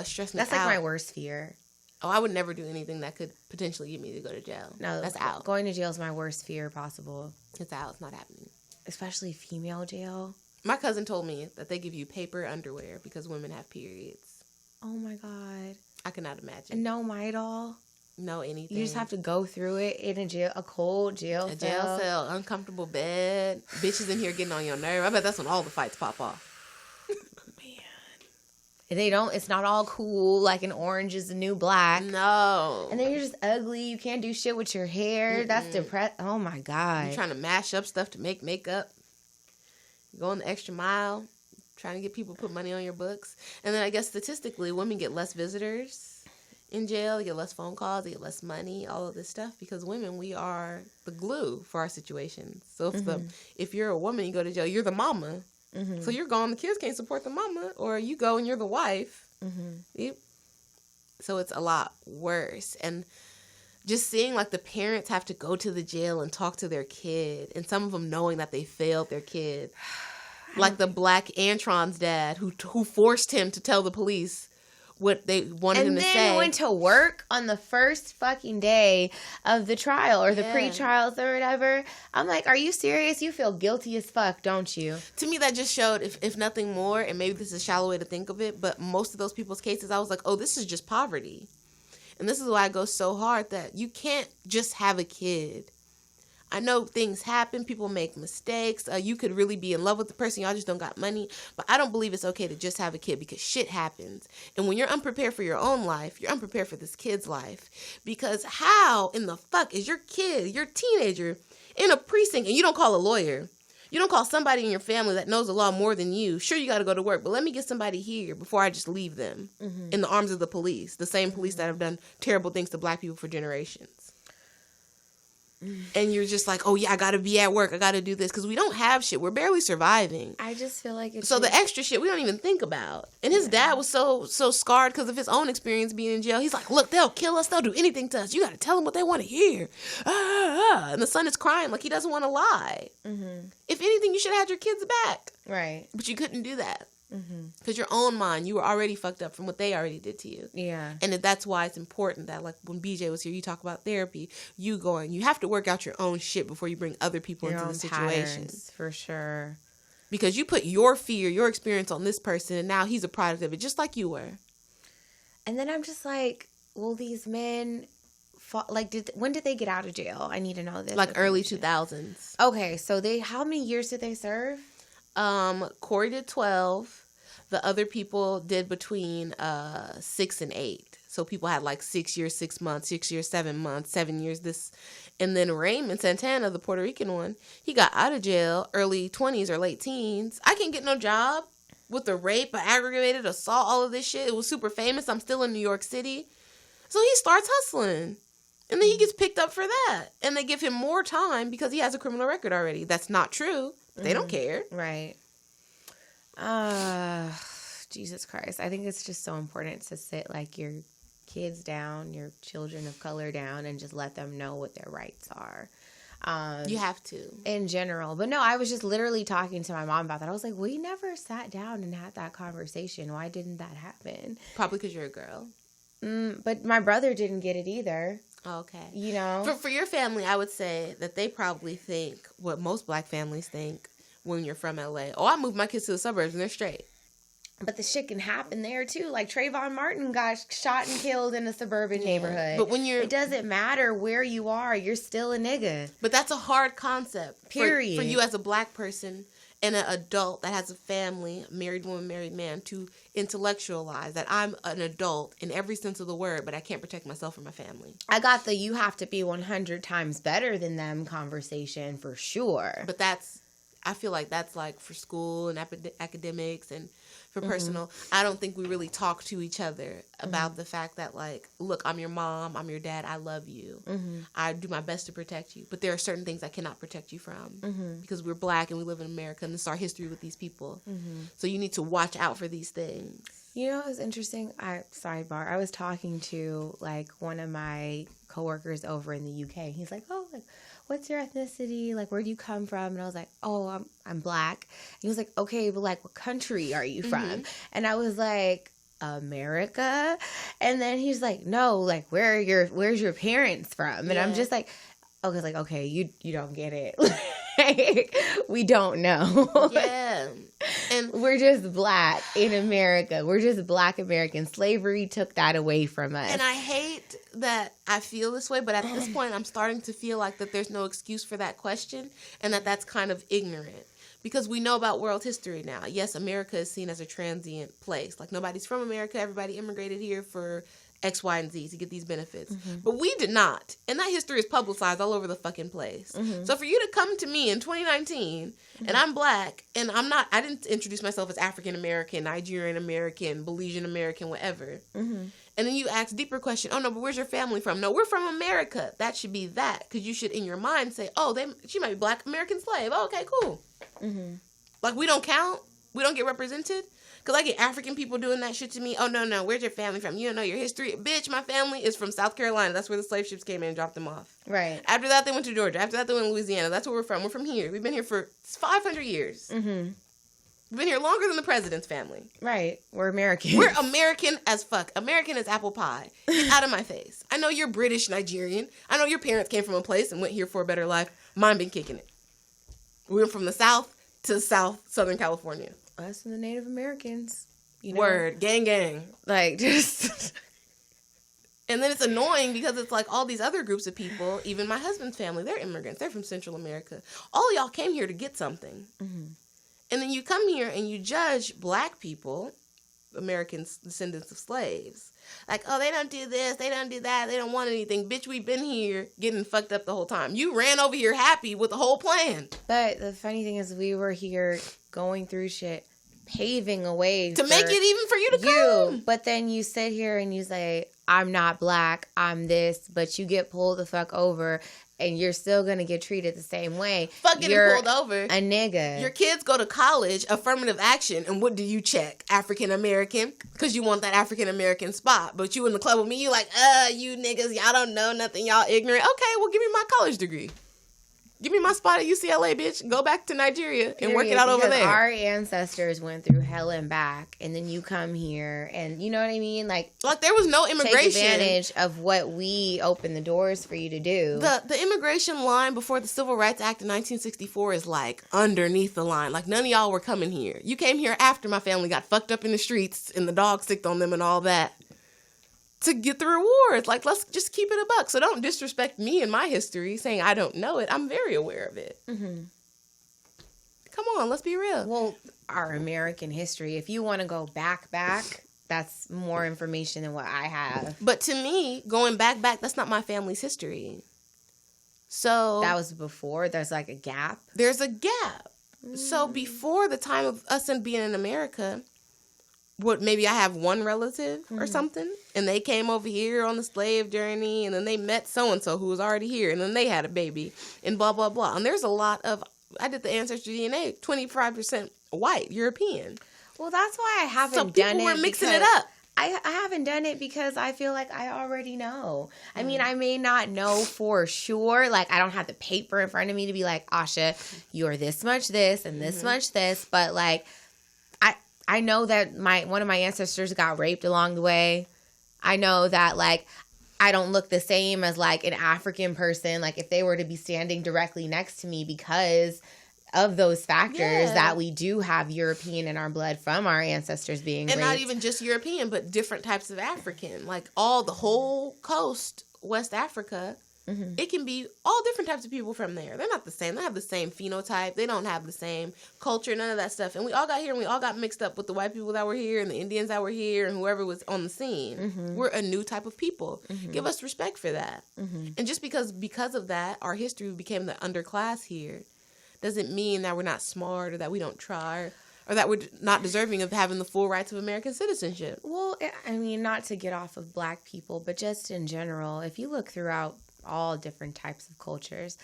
stressed me out. That's like my worst fear. Oh, I would never do anything that could potentially get me to go to jail. No, that's out. Going to jail is my worst fear possible. It's out. It's not happening. Especially female jail. My cousin told me that they give you paper underwear because women have periods. Oh, my God. I cannot imagine. No Midol? No anything. You just have to go through it in a cold jail cell. A jail cell, uncomfortable bed, bitches in here getting on your nerve. I bet that's when all the fights pop off. Man. It's not all cool, like an orange is the new black. No. And then you're just ugly. You can't do shit with your hair. That's depressed. Oh, my God. You're trying to mash up stuff to make makeup. Going the extra mile. Trying to get people to put money on your books. And then I guess statistically, women get less visitors in jail. They get less phone calls. They get less money. All of this stuff. Because women, we are the glue for our situations. So if you're a woman, you go to jail, you're the mama. So you're gone. The kids can't support the mama. Or you go and you're the wife. So it's a lot worse. And just seeing like the parents have to go to the jail and talk to their kid. And some of them knowing that they failed their kid. Like the black Antron's dad who forced him to tell the police what they wanted him to say. And then went to work on the first fucking day of the trial or the pre-trials or whatever. I'm like, are you serious? You feel guilty as fuck, don't you? To me, that just showed, if nothing more, and maybe this is a shallow way to think of it, but most of those people's cases, I was like, oh, this is just poverty. And this is why I go so hard that you can't just have a kid. I know things happen. People make mistakes. You could really be in love with the person. Y'all just don't got money. But I don't believe it's okay to just have a kid because shit happens. And when you're unprepared for your own life, you're unprepared for this kid's life. Because how in the fuck is your kid, your teenager, in a precinct and you don't call a lawyer? You don't call somebody in your family that knows the law more than you. Sure, you got to go to work, but let me get somebody here before I just leave them in the arms of the police. The same police that have done terrible things to black people for generations. And you're just like, oh yeah, I gotta be at work, I gotta do this, because we don't have shit, we're barely surviving. I just feel like it's so the extra shit we don't even think about. And his dad was so scarred because of his own experience being in jail. He's like, look, they'll kill us, they'll do anything to us, you gotta tell them what they want to hear. And the son is crying like he doesn't want to lie. If anything, you should have had your kids back, right? But you couldn't do that. Because your own mind, you were already fucked up from what they already did to you. Yeah. And that's why it's important that, like, when BJ was here, you talk about therapy, you have to work out your own shit before you bring other people into the situation. Patterns, for sure. Because you put your fear, your experience on this person, and now he's a product of it, just like you were. And then I'm just like, will these men... when did they get out of jail? I need to know this. Like early 2000s. Okay, so how many years did they serve? Corey did 12. The other people did between 6 and 8. So people had like 6 years, 6 months, 6 years, 7 months, 7 years. This, and then Raymond Santana, the Puerto Rican one, he got out of jail early 20s or late teens. I can't get no job with the rape, aggravated assault, all of this shit. It was super famous. I'm still in New York City, so he starts hustling, and then he gets picked up for that, and they give him more time because he has a criminal record already. That's not true. But they don't care, right? Jesus Christ. I think it's just so important to sit like your kids down, your children of color down, and just let them know what their rights are. You have to. In general. But no, I was just literally talking to my mom about that. I was like, we never sat down and had that conversation. Why didn't that happen? Probably because you're a girl. But my brother didn't get it either. Okay. You know? For your family, I would say that they probably think what most black families think when you're from LA. Oh, I moved my kids to the suburbs and they're straight. But the shit can happen there too. Like Trayvon Martin got shot and killed in a suburban neighborhood. But it doesn't matter where you are, you're still a nigga. But that's a hard concept. Period. For you as a black person and an adult that has a family, a married woman, married man, to intellectualize that I'm an adult in every sense of the word, but I can't protect myself or my family. I got the you have to be 100 times better than them conversation for sure. But I feel like that's like for school and academics and for personal. I don't think we really talk to each other about the fact that, like, look, I'm your mom, I'm your dad, I love you. I do my best to protect you. But there are certain things I cannot protect you from because we're black and we live in America and this is our history with these people. So you need to watch out for these things. You know what was interesting? Sidebar. I was talking to, like, one of my coworkers over in the UK. He's like, oh, like, what's your ethnicity? Like, where do you come from? And I was like, oh, I'm black. And he was like, okay, but like, what country are you from? And I was like, America. And then he's like, no, like, where's your parents from? And I'm just like, okay, you don't get it. Like, we don't know. Yeah. And we're just black in America. We're just black Americans. Slavery took that away from us. And I hate that I feel this way, but at this point, I'm starting to feel like that there's no excuse for that question and that that's kind of ignorant. Because we know about world history now. Yes, America is seen as a transient place. Like, nobody's from America. Everybody immigrated here for X, Y, and Z to get these benefits. But we did not. And that history is publicized all over the fucking place. So for you to come to me in 2019, and I'm black, and I didn't introduce myself as African American, Nigerian American, Belizean American, whatever. And then you ask deeper question, oh no, but where's your family from? No, we're from America. That should be that. Because you should, in your mind, say, oh, she might be black American slave. Oh, okay, cool. Like, we don't count? We don't get represented? Because I get African people doing that shit to me. Oh, no, where's your family from? You don't know your history. Bitch, my family is from South Carolina. That's where the slave ships came in and dropped them off. Right. After that, they went to Georgia. After that, they went to Louisiana. That's where we're from. We're from here. We've been here for 500 years. We've been here longer than the president's family. Right. We're American. We're American as fuck. American as apple pie. Get out of my face. I know you're British Nigerian. I know your parents came from a place and went here for a better life. Mine been kicking it. We went from the South to Southern California. Us and the Native Americans. You know? Word. Gang, gang. Like, just... And then it's annoying because it's like all these other groups of people, even my husband's family, they're immigrants. They're from Central America. All of y'all came here to get something. Mm-hmm. And then you come here and you judge black people, Americans, descendants of slaves. Like, oh, they don't do this, they don't do that, they don't want anything. Bitch, we've been here getting fucked up the whole time. You ran over here happy with the whole plan. But the funny thing is we were here going through shit, paving a way to make it even for you to come. But then you sit here and you say, I'm not black, I'm this, but you get pulled the fuck over and you're still going to get treated the same way. Fuck getting pulled over. A nigga. Your kids go to college, affirmative action, and what do you check? African American, because you want that African American spot. But you in the club with me, you like, you niggas, y'all don't know nothing, y'all ignorant. Okay, well, give me my college degree. Give me my spot at UCLA, bitch. Go back to Nigeria and work it out over there. Our ancestors went through hell and back, and then you come here, and you know what I mean? Like there was no immigration. Take advantage of what we opened the doors for you to do. The immigration line before the Civil Rights Act in 1964 is like underneath the line. Like none of y'all were coming here. You came here after my family got fucked up in the streets and the dog sicked on them and all that. To get the rewards. Like, let's just keep it a buck. So don't disrespect me and my history saying I don't know it. I'm very aware of it. Mm-hmm. Come on, let's be real. Well, our American history, if you want to go back, that's more information than what I have. But to me, going back, that's not my family's history. So... That was before? There's like a gap? There's a gap. Mm. So before the time of us being in America... maybe I have one relative or something, and they came over here on the slave journey, and then they met so-and-so who was already here, and then they had a baby, and blah, blah, blah. And there's a lot of, I did the ancestry DNA, 25% white, European. Well, that's why I haven't done it. So people were mixing it up. I haven't done it because I feel like I already know. I mean, I may not know for sure. Like, I don't have the paper in front of me to be like, Asha, you're this much this and this much this, but like, I know that one of my ancestors got raped along the way. I know that, like, I don't look the same as, like, an African person, like, if they were to be standing directly next to me because of those factors that we do have European in our blood from our ancestors being raped. And not even just European, but different types of African. Like, the whole coast, West Africa... Mm-hmm. It can be all different types of people from there. They're not the same. They have the same phenotype. They don't have the same culture, none of that stuff. And we all got here and we all got mixed up with the white people that were here and the Indians that were here and whoever was on the scene. Mm-hmm. We're a new type of people. Mm-hmm. Give us respect for that. Mm-hmm. And just because of that, our history became the underclass here doesn't mean that we're not smart or that we don't try or that we're not deserving of having the full rights of American citizenship. Well, I mean, not to get off of black people, but just in general, if you look throughout all different types of cultures,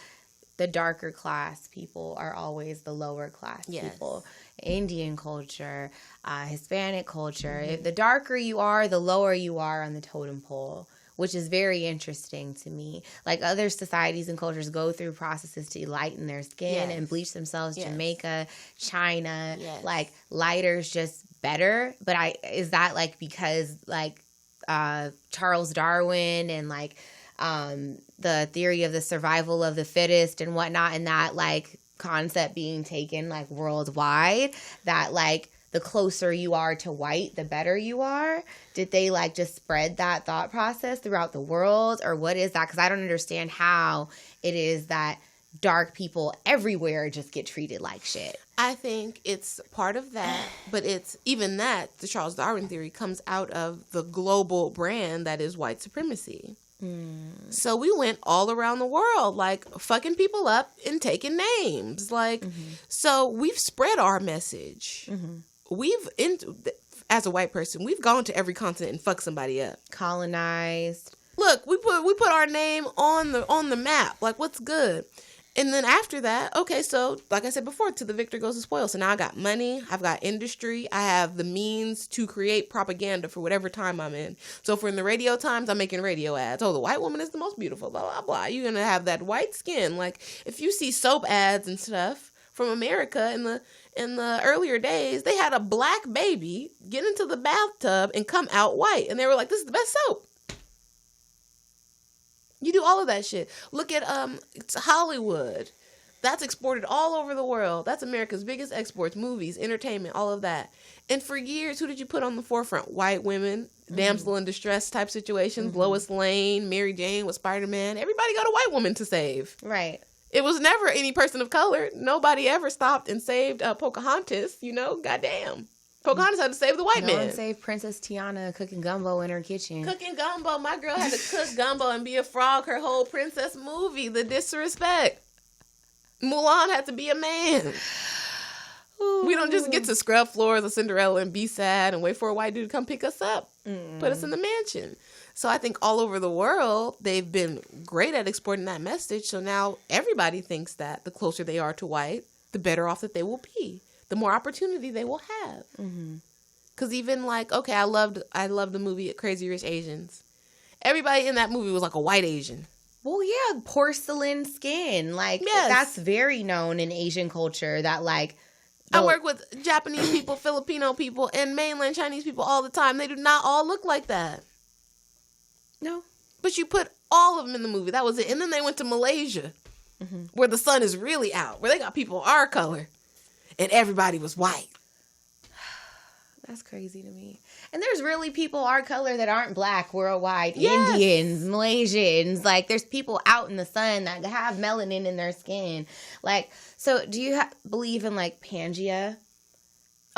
the darker class people are always the lower class people. Indian culture, Hispanic culture. If the darker you are, the lower you are on the totem pole, which is very interesting to me. Like other societies and cultures go through processes to lighten their skin and bleach themselves. Jamaica, China, like lighter's just better. But is that like because like Charles Darwin and like the theory of the survival of the fittest and whatnot, and that like concept being taken like worldwide, that like the closer you are to white, the better you are? Did they like just spread that thought process throughout the world, or what is that? Because I don't understand how it is that dark people everywhere just get treated like shit. I think it's part of that, but it's even that, the Charles Darwin theory comes out of the global brand that is white supremacy. So we went all around the world, like fucking people up and taking names. Like, so we've spread our message. As a white person, we've gone to every continent and fucked somebody up. Colonized. Look, we put our name on the map. Like, what's good? And then after that, okay, so like I said before, to the victor goes the spoil. So now I got money, I've got industry, I have the means to create propaganda for whatever time I'm in. So if we're in the radio times, I'm making radio ads. Oh, the white woman is the most beautiful, blah, blah, blah. You're going to have that white skin. Like if you see soap ads and stuff from America in in the earlier days, they had a black baby get into the bathtub and come out white. And they were like, this is the best soap. You do all of that shit. Look at Hollywood. That's exported all over the world. That's America's biggest exports, movies, entertainment, all of that. And for years, who did you put on the forefront? White women, damsel in distress type situations, Lois Lane, Mary Jane with Spider-Man. Everybody got a white woman to save. Right. It was never any person of color. Nobody ever stopped and saved Pocahontas, you know? Goddamn. Pocahontas had to save the white man. No one saved Princess Tiana cooking gumbo in her kitchen. Cooking gumbo. My girl had to cook gumbo and be a frog her whole princess movie. The disrespect. Mulan had to be a man. Ooh. We don't just get to scrub floors of Cinderella and be sad and wait for a white dude to come pick us up. Put us in the mansion. So I think all over the world, they've been great at exporting that message. So now everybody thinks that the closer they are to white, the better off that they will be. The more opportunity they will have. Because even like, okay, I loved the movie Crazy Rich Asians. Everybody in that movie was like a white Asian. Well, yeah, porcelain skin. Like, that's very known in Asian culture that, like... I work with Japanese people, Filipino people, and mainland Chinese people all the time. They do not all look like that. No. But you put all of them in the movie. That was it. And then they went to Malaysia, where the sun is really out, where they got people our color, and everybody was white. That's crazy to me. And there's really people our color that aren't black worldwide. Yes. Indians, Malaysians. Like, there's people out in the sun that have melanin in their skin. Like, so do you believe in, like, Pangea?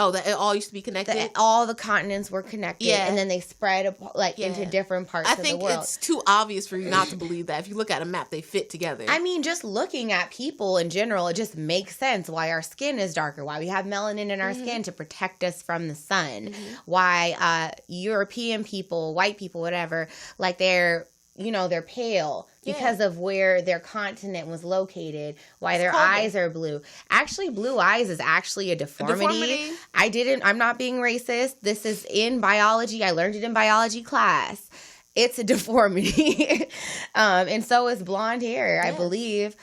Oh, that it all used to be connected? That all the continents were connected. Yeah. And then they spread, into different parts of the world. I think it's too obvious for you not to believe that. If you look at a map, they fit together. I mean, just looking at people in general, it just makes sense why our skin is darker, why we have melanin in our skin to protect us from the sun, why European people, white people, whatever, like they're pale because of where their continent was located, why their eyes are blue. Actually, blue eyes is actually a deformity. I'm not being racist. This is in biology. I learned it in biology class. It's a deformity. And so is blonde hair, I believe.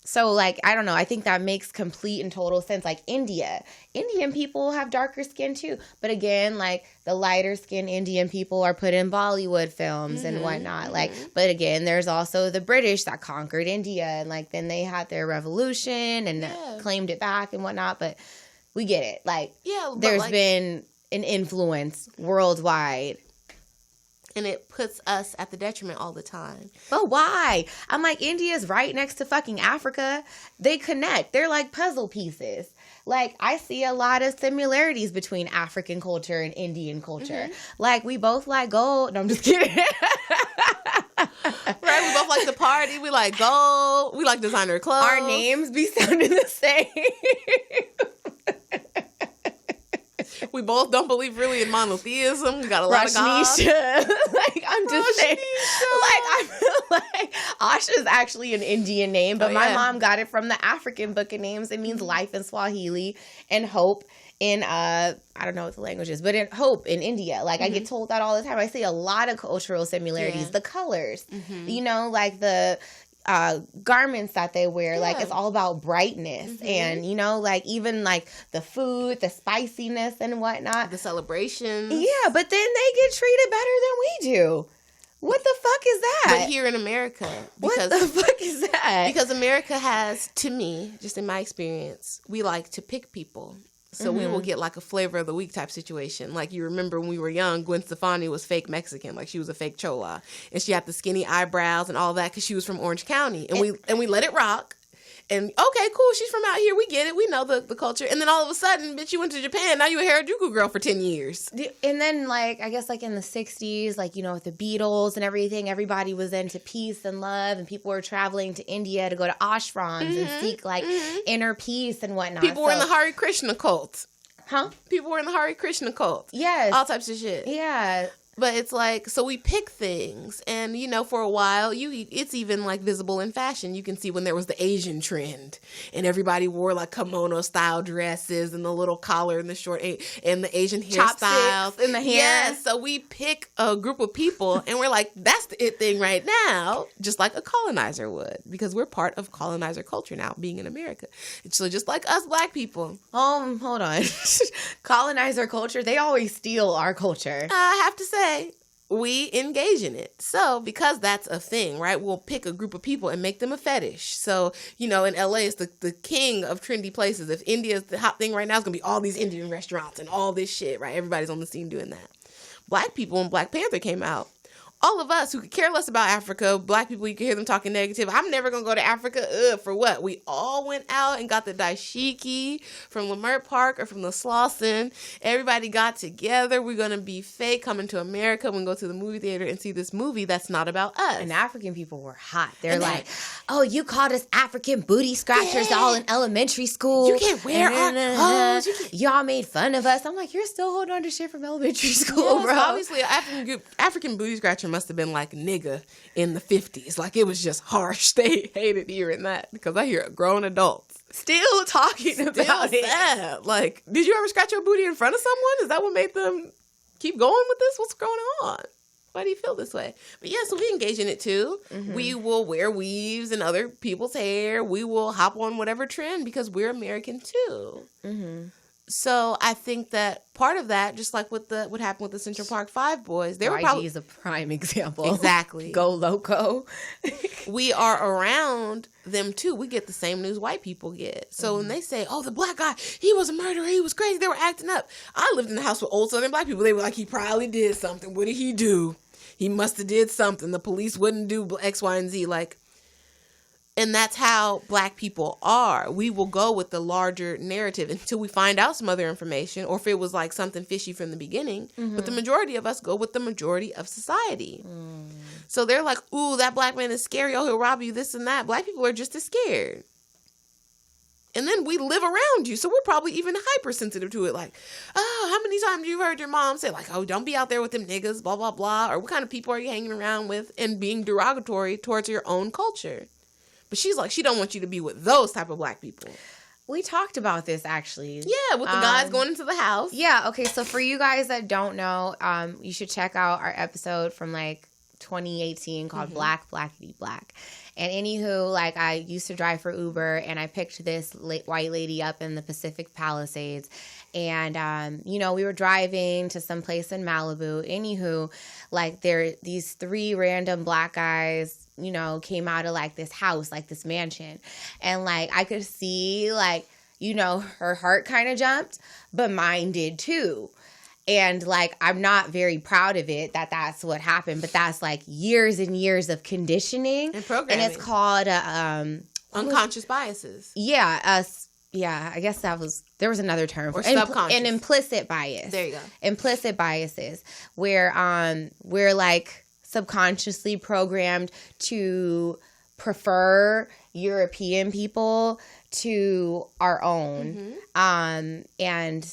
So, like, I don't know. I think that makes complete and total sense. Like, Indian people have darker skin too. But again, like, the lighter skinned Indian people are put in Bollywood films and whatnot. Like, but again, there's also the British that conquered India. And, like, then they had their revolution and claimed it back and whatnot. But we get it. Like, there's been an influence worldwide. And it puts us at the detriment all the time. But why? I'm like, India's right next to fucking Africa. They connect. They're like puzzle pieces. Like, I see a lot of similarities between African culture and Indian culture. Like, we both like gold. No, I'm just kidding. Right? We both like to party. We like gold. We like designer clothes. Our names be sounding the same. We both don't believe really in monotheism. We got a lot of gods. Like, I'm just saying. Like, I feel like Asha is actually an Indian name, but my mom got it from the African Book of Names. It means life in Swahili and hope in, I don't know what the language is, but in hope in India. Like, I get told that all the time. I see a lot of cultural similarities. The colors, like the... garments that they wear, like, it's all about brightness and, like, even, like, the food, the spiciness and whatnot. The celebrations. Yeah, but then they get treated better than we do. What the fuck is that? But here in America. What the fuck is that? Because America has, to me, just in my experience, we like to pick people. So we will get like a flavor of the week type situation. Like, you remember when we were young, Gwen Stefani was fake Mexican. Like, she was a fake chola. And she had the skinny eyebrows and all that because she was from Orange County. And we let it rock. And, okay, cool, she's from out here. We get it. We know the culture. And then all of a sudden, bitch, you went to Japan. Now you a Harajuku girl for 10 years. And then, like, I guess, like, in the 60s, like, with the Beatles and everything, everybody was into peace and love. And people were traveling to India to go to ashrams and seek, like, inner peace and whatnot. People were in the Hare Krishna cult. Huh? People were in the Hare Krishna cult. Yes. All types of shit. Yeah. But it's like, so we pick things, and for a while, it's even like visible in fashion. You can see when there was the Asian trend, and everybody wore like kimono style dresses and the little collar and the short and the Asian hairstyles in the hair. Yes, so we pick a group of people, and we're like, that's the it thing right now, just like a colonizer would, because we're part of colonizer culture now, being in America. So just like us Black people. Hold on, colonizer culture. They always steal our culture. I have to say, we engage in it. So because that's a thing, right? We'll pick a group of people and make them a fetish. So, in LA, it's the king of trendy places. If India is the hot thing right now, it's going to be all these Indian restaurants and all this shit, right? Everybody's on the scene doing that. Black people, when Black Panther came out, all of us who could care less about Africa, Black people, you can hear them talking negative. I'm never going to go to Africa. For what? We all went out and got the dashiki from Leimert Park or from the Slauson. Everybody got together. We're going to be fake, coming to America. We're going to go to the movie theater and see this movie that's not about us. And African people were hot. They're like, oh, you called us African booty scratchers all in elementary school. You can't wear our clothes. Y'all made fun of us. I'm like, you're still holding on to shit from elementary school, bro. Obviously, African booty scratcher must have been like nigga in the 50s. Like, it was just harsh. They hated hearing that, because I hear grown adults still talking about it. Like, did you ever scratch your booty in front of someone? Is that what made them keep going with this? What's going on? Why do you feel this way? But yeah, so we engage in it too. Mm-hmm. We will wear weaves in other people's hair. We will hop on whatever trend, because we're American too. Mm-hmm. So I think that part of that, just like what happened with the Central Park 5 boys, they were probably is a prime example. Exactly. Go loco. We are around them too. We get the same news white people get. So when they say, "Oh, the Black guy, he was a murderer, he was crazy," they were acting up. I lived in the house with old Southern Black people. They were like, "He probably did something. What did he do? He must have did something. The police wouldn't do X, Y, and Z." Like. And that's how Black people are. We will go with the larger narrative until we find out some other information, or if it was like something fishy from the beginning. Mm-hmm. But the majority of us go with the majority of society. Mm. So they're like, ooh, that Black man is scary. Oh, he'll rob you, this and that. Black people are just as scared. And then we live around you. So we're probably even hypersensitive to it. Like, oh, how many times you heard your mom say, like, oh, don't be out there with them niggas, blah, blah, blah. Or what kind of people are you hanging around with? And being derogatory towards your own culture. But she's like, she don't want you to be with those type of Black people. We talked about this, actually. Yeah, with the guys going into the house. Yeah, okay. So for you guys that don't know, you should check out our episode from, like, 2018 called Black, Blackity Black. And anywho, like, I used to drive for Uber, and I picked this white lady up in the Pacific Palisades. And, we were driving to some place in Malibu. Anywho, like, these 3 random Black guys, came out of, like, this house, like, this mansion. And, like, I could see, like, her heart kind of jumped, but mine did too. And, like, I'm not very proud of it that that's what happened, but that's, like, years and years of conditioning. And programming. And it's called unconscious biases. Yeah, yeah, I guess there was another term for it. Subconscious. An implicit bias. There you go. Implicit biases, where we're, like, subconsciously programmed to prefer European people to our own. Mm-hmm. And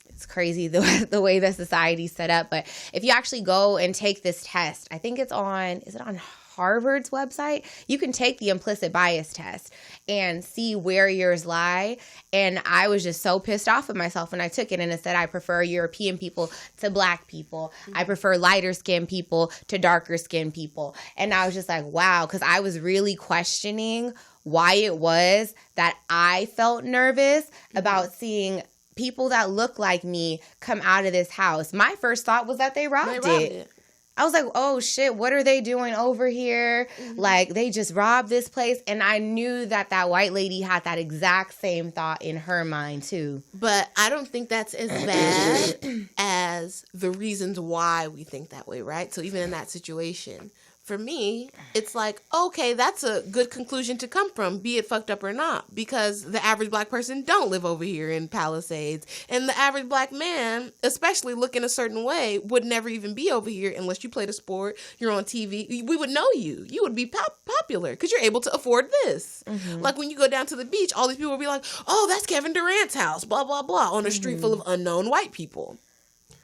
it's crazy the way the society's set up. But if you actually go and take this test, I think is it on Harvard's website? You can take the implicit bias test and see where yours lie. And I was just so pissed off at myself when I took it, and it said I prefer European people to Black people. Mm-hmm. I prefer lighter skinned people to darker skinned people. And I was just like, wow, because I was really questioning why it was that I felt nervous about seeing people that look like me come out of this house. My first thought was that they robbed it. I was like, oh, shit, what are they doing over here? Mm-hmm. Like, they just robbed this place. And I knew that white lady had that exact same thought in her mind, too. But I don't think that's as bad as the reasons why we think that way, right? So even in that situation, for me, it's like, okay, that's a good conclusion to come from, be it fucked up or not, because the average Black person don't live over here in Palisades, and the average Black man, especially looking a certain way, would never even be over here unless you played a sport, you're on TV, we would know you. You would be popular because you're able to afford this. Mm-hmm. Like when you go down to the beach, all these people will be like, oh, that's Kevin Durant's house, blah, blah, blah, on a street full of unknown white people.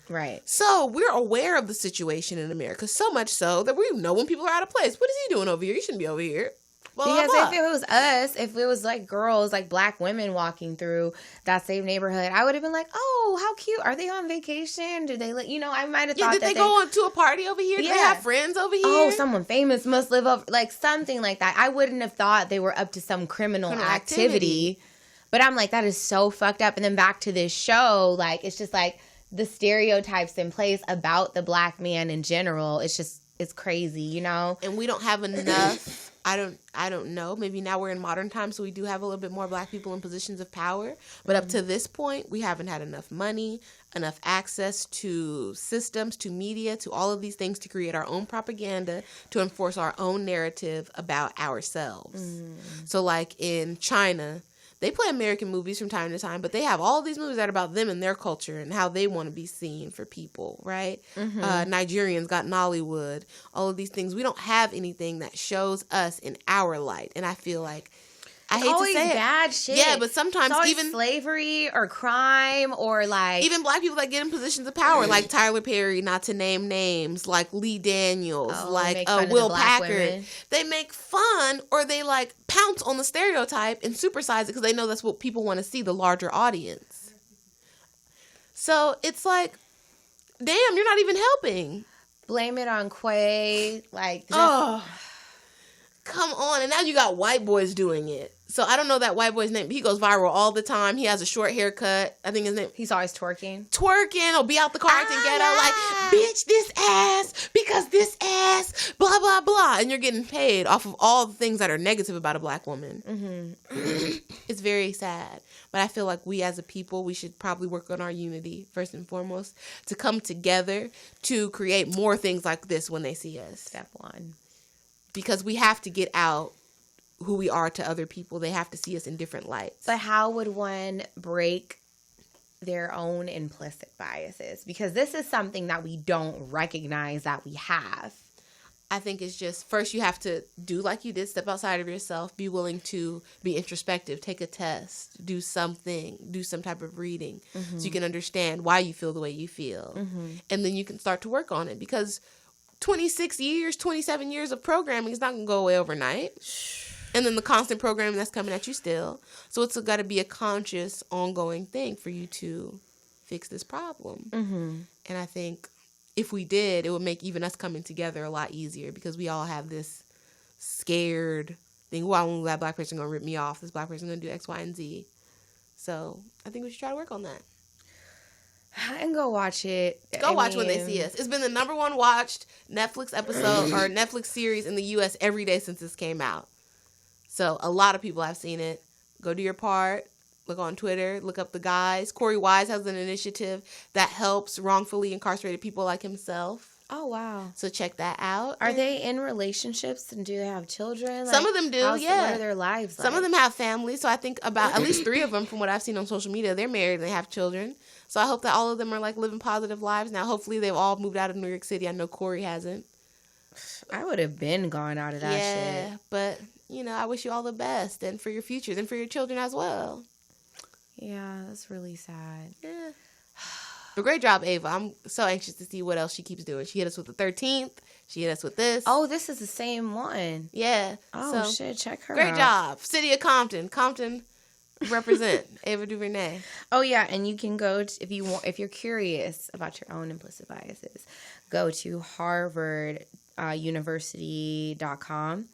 Right. So we're aware of the situation in America, so much so that we know when people are out of place. What is he doing over here? You shouldn't be over here. Blah, Because blah, blah. if it was us, if it was like girls, like black women walking through that same neighborhood, I would have been like, oh, how cute. Are they on vacation? Do they, I might have thought did that they go on to a party over here? Do they have friends over here? Oh, someone famous must live over, like something like that. I wouldn't have thought they were up to some criminal activity. But I'm like, that is so fucked up. And then back to this show, like, it's just like the stereotypes in place about the black man in general. It's crazy, And we don't have enough. I don't know. Maybe now we're in modern times, so we do have a little bit more black people in positions of power. But up to this point, we haven't had enough money, enough access to systems, to media, to all of these things to create our own propaganda, to enforce our own narrative about ourselves. So like in China, they play American movies from time to time, but they have all these movies that are about them and their culture and how they want to be seen for people, right? Nigerians got Nollywood, all of these things. We don't have anything that shows us in our light. And I feel like, I hate to say it. Bad shit. Yeah, but sometimes even slavery or crime or like even black people that get in positions of power, like Tyler Perry, not to name names, like Lee Daniels, like Will Packard. They make fun or they like pounce on the stereotype and supersize it because they know that's what people want to see, the larger audience. So it's like, damn, you're not even helping. Blame it on Quay, like come on, and now you got white boys doing it. So I don't know that white boy's name. He goes viral all the time. He has a short haircut. I think his name. He's always twerking Or be out the car acting ghetto like, bitch, this ass, because this ass, blah, blah, blah. And you're getting paid off of all the things that are negative about a black woman. It's very sad. But I feel like we as a people, we should probably work on our unity, first and foremost, to come together to create more things like this when they see us. Step one. Because we have to get out who we are to other people. They have to see us in different lights. But how would one break their own implicit biases? Because this is something that we don't recognize that we have. I think it's just, first you have to do like you did, step outside of yourself, be willing to be introspective, take a test, do something, do some type of reading so you can understand why you feel the way you feel. And then you can start to work on it because 26 years, 27 years of programming is not going to go away overnight. And then the constant programming that's coming at you still. So it's got to be a conscious, ongoing thing for you to fix this problem. And I think if we did, it would make even us coming together a lot easier because we all have this scared thing. Well, that black person going to rip me off. This black person going to do X, Y, and Z. So I think we should try to work on that. And go watch it. Go watch When They See Us. It's been the number one watched Netflix episode or Netflix series in the U.S. every day since this came out. So a lot of people have seen it. Go do your part. Look on Twitter. Look up the guys. Corey Wise has an initiative that helps wrongfully incarcerated people like himself. Oh, wow. So check that out. Are they in relationships and do they have children? Some of them do, yeah. What are their lives like? Some of them have families. So I think about at least 3 of them from what I've seen on social media, they're married and they have children. So I hope that all of them are like living positive lives now. Hopefully they've all moved out of New York City. I know Corey hasn't. I would have been gone out of that shit. Yeah, but, I wish you all the best and for your futures and for your children as well. Yeah, that's really sad. Yeah. But great job, Ava. I'm so anxious to see what else she keeps doing. She hit us with the 13th. She hit us with this. Oh, this is the same one. Yeah. Oh, shit. Check her out. Great job. City of Compton. Compton represent. Ava DuVernay. Oh, yeah. And you can go to, if you're curious about your own implicit biases, go to harvarduniversity.com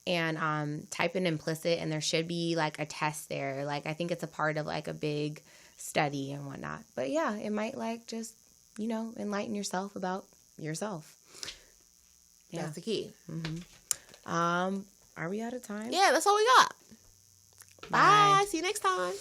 and type in implicit, and there should be like a test there. Like, I think it's a part of like a big study and whatnot. But yeah, it might like just, enlighten yourself about yourself. Yeah. That's the key. Are we out of time? Yeah, that's all we got. Bye. See you next time.